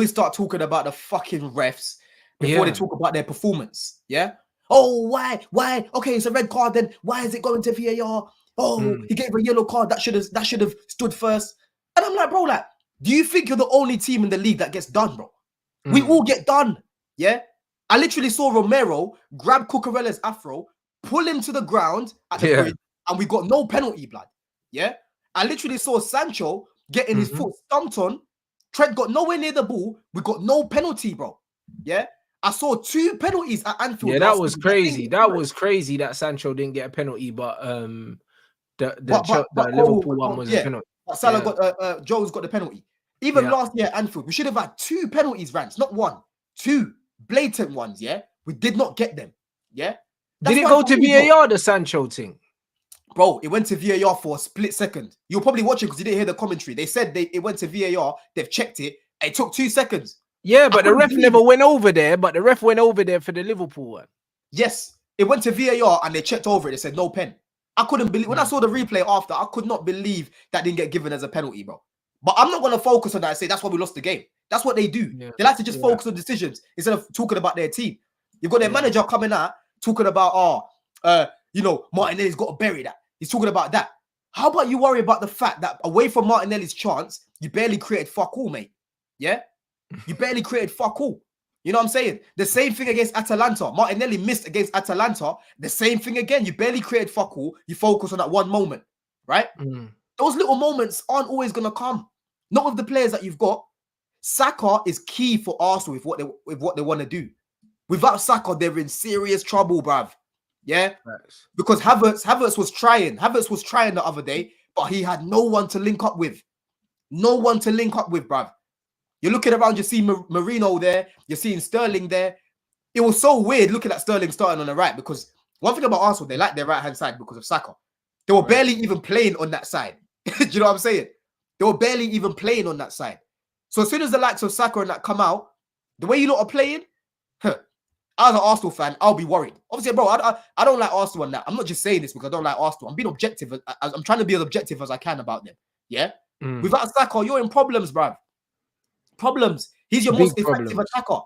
start talking about the fucking refs before they talk about their performance. Yeah. Oh, why? Okay, it's a red card. Then why is it going to VAR? Oh, he gave a yellow card. That should have stood first. And I'm like, bro, like, do you think you're the only team in the league that gets done, bro? We all get done. Yeah. I literally saw Romero grab Cucurella's afro, pull him to the ground at the bridge, and we got no penalty, blood. Yeah. I literally saw Sancho getting his foot stomped on. Trent got nowhere near the ball. We got no penalty, bro. Yeah. I saw 2 penalties at Anfield. Yeah, that was crazy. That was crazy that Sancho didn't get a penalty, but the Liverpool one was a penalty. But Salah got Jones got the penalty. Even last year at Anfield, we should have had 2 penalties, Rants, not 1. 2 blatant ones. Yeah, we did not get them. Yeah. Did it go to VAR, the Sancho thing? Bro, it went to VAR for a split second. You'll probably watch it because you didn't hear the commentary. They said it went to VAR. They've checked it. It took 2 seconds. Yeah, but the ref never went over there. But the ref went over there for the Liverpool one. Yes, it went to VAR and they checked over it. They said no pen. I couldn't believe when I saw the replay after. I could not believe that didn't get given as a penalty, bro. But I'm not going to focus on that and say that's why we lost the game. That's what they do. Yeah. They like to just focus on decisions instead of talking about their team. You've got their manager coming out talking about, Martinelli's got to bury that. He's talking about that. How about you worry about the fact that away from Martinelli's chance, you barely created fuck all, mate? Yeah? You barely created fuck all. You know what I'm saying? The same thing against Atalanta. Martinelli missed against Atalanta. The same thing again. You barely created fuck all. You focus on that one moment, right? Those little moments aren't always going to come. Not with the players that you've got. Saka is key for Arsenal with what they want to do. Without Saka, they're in serious trouble, bruv. Yeah? Nice. Because Havertz was trying. Havertz was trying the other day, but he had no one to link up with. No one to link up with, bruv. You're looking around, you see Marino there. You're seeing Sterling there. It was so weird looking at Sterling starting on the right because one thing about Arsenal, they like their right-hand side because of Saka. They were barely even playing on that side. Do you know what I'm saying? They were barely even playing on that side. So as soon as the likes of Saka and that come out, the way you lot are playing, as an Arsenal fan, I'll be worried. Obviously, bro, I don't like Arsenal on that. I'm not just saying this because I don't like Arsenal. I'm being objective. I'm trying to be as objective as I can about them. Yeah? Without Saka, you're in problems, bruv. Problems. He's your most effective attacker.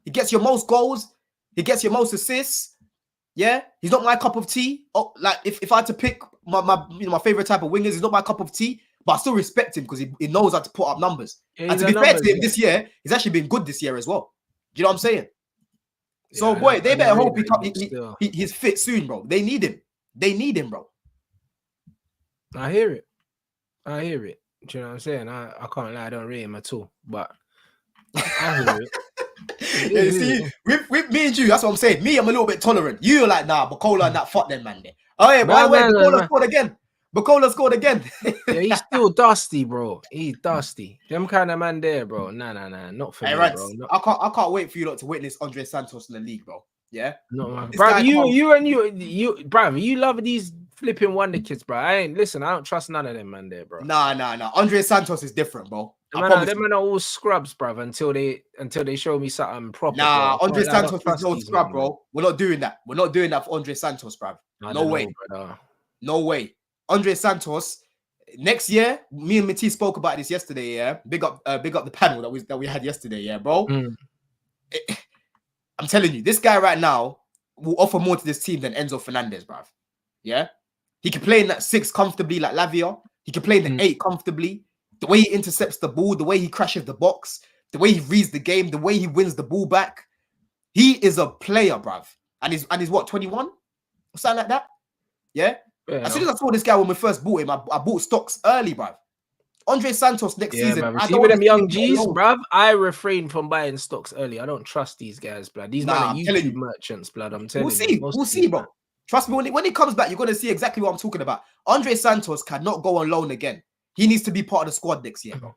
He gets your most goals. He gets you most assists. Yeah, he's not my cup of tea. Oh, like if I had to pick my favorite type of wingers, he's not my cup of tea. But I still respect him because he knows how to put up numbers. Yeah, and to be fair to him, this year he's actually been good this year as well. Do you know what I'm saying? So boy, they better hope he's fit soon, bro. They need him. They need him, bro. I hear it. Do you know what I'm saying? I can't lie, I don't rate him at all. But I hear it. Yeah, you see, with me and you, that's what I'm saying. Me, I'm a little bit tolerant. You're like, nah, Bukola and that, fuck them, man. There. Oh, yeah, by the way, Bukola scored again. Bukola scored again. Yeah, he's still dusty, bro. He's dusty. Them kind of man there, bro. Nah, not for me, Rants, bro. I can't wait for you lot to witness Andre Santos in the league, bro. Yeah? No, bro, you, bro, you love these flipping wonder kids, bro. I don't trust none of them, man, there, bro. Nah. Andre Santos is different, bro. Them men are all scrubs, bro, until they show me something proper. Nah, bro. Andre Santos is no scrub, bro. We're not doing that. We're not doing that for Andre Santos, bro. No way. No way. Andre Santos, next year, me and Matisse spoke about this yesterday, yeah. Big up the panel that we had yesterday, yeah, bro. I'm telling you, this guy right now will offer more to this team than Enzo Fernandez, bruv. Yeah? He can play in that 6 comfortably like Lavia. He can play in the 8 comfortably. The way he intercepts the ball, the way he crashes the box, the way he reads the game, the way he wins the ball back. He is a player, bruv. And he's what, 21? Or something like that? Yeah? As soon as I saw this guy when we first bought him, I bought stocks early, bruv. Andre Santos next season. Bruv. See with them young G's, bruv, I refrain from buying stocks early. I don't trust these guys, blood. These men are YouTube merchants, blood. I'm telling you. We'll see, bro. Trust me, when he comes back, you're going to see exactly what I'm talking about. Andre Santos cannot go on loan again. He needs to be part of the squad next year, bro.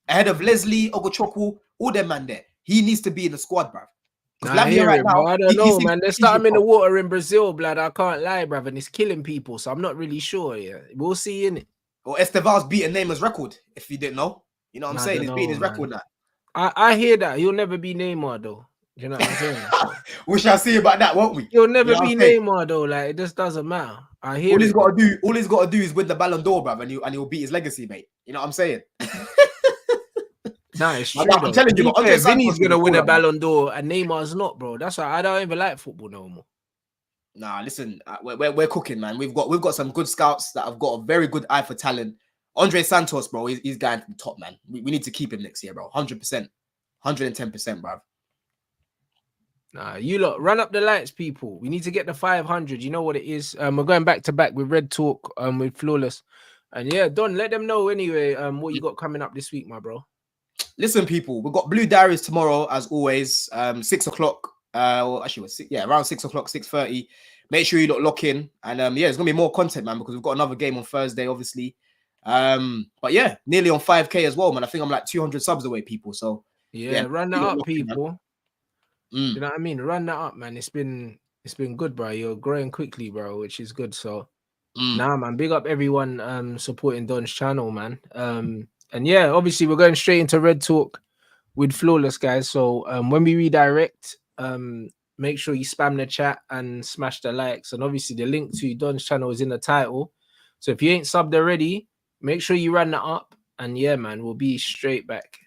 Ahead of Leslie, Ogochukwu, all them man there. He needs to be in the squad, bruv. I don't know, man. There's something in the water in Brazil, blood. I can't lie, bruv, and it's killing people. So I'm not really sure. Yeah, we'll see, innit? Or Esteval's beating Neymar's record, if you didn't know. You know what I'm saying? He's beating his record now. I hear that. He'll never be Neymar, though. You know what I'm saying? We shall see about that, won't we? He'll never be Neymar, though. Like, it just doesn't matter. I hear all he's got to do is win the Ballon d'Or, bruv, and he'll beat his legacy, mate. You know what I'm saying? Nah, it's true. I'm telling you, Vinny's gonna win a Ballon d'Or and Neymar's not, bro. That's why I don't even like football no more. Nah, listen, we're cooking, man. We've got some good scouts that have got a very good eye for talent. Andre Santos, bro, he's going to the top, man. We need to keep him next year, bro. 100%, 110%, bro. Nah, you lot run up the lights, people. We need to get the 500. You know what it is. We're going back to back with Red Talk, with Flawless, and yeah, Don, let them know anyway. What you got coming up this week, my bro. Listen, people, we've got Blue Diaries tomorrow, as always, 6 o'clock. Around 6 o'clock, 6:30. Make sure you lock in. And yeah, there's going to be more content, man, because we've got another game on Thursday, obviously. But yeah, nearly on 5K as well, man. I think I'm like 200 subs away, people. So yeah, run that up, people. You know what I mean? Run that up, man. It's been good, bro. You're growing quickly, bro, which is good. So nah, man, big up everyone supporting Don's channel, man. And yeah, obviously we're going straight into Red Talk with Flawless, guys. So when we redirect, make sure you spam the chat and smash the likes. And obviously the link to Don's channel is in the title. So if you ain't subbed already, make sure you run that up. And yeah, man, we'll be straight back.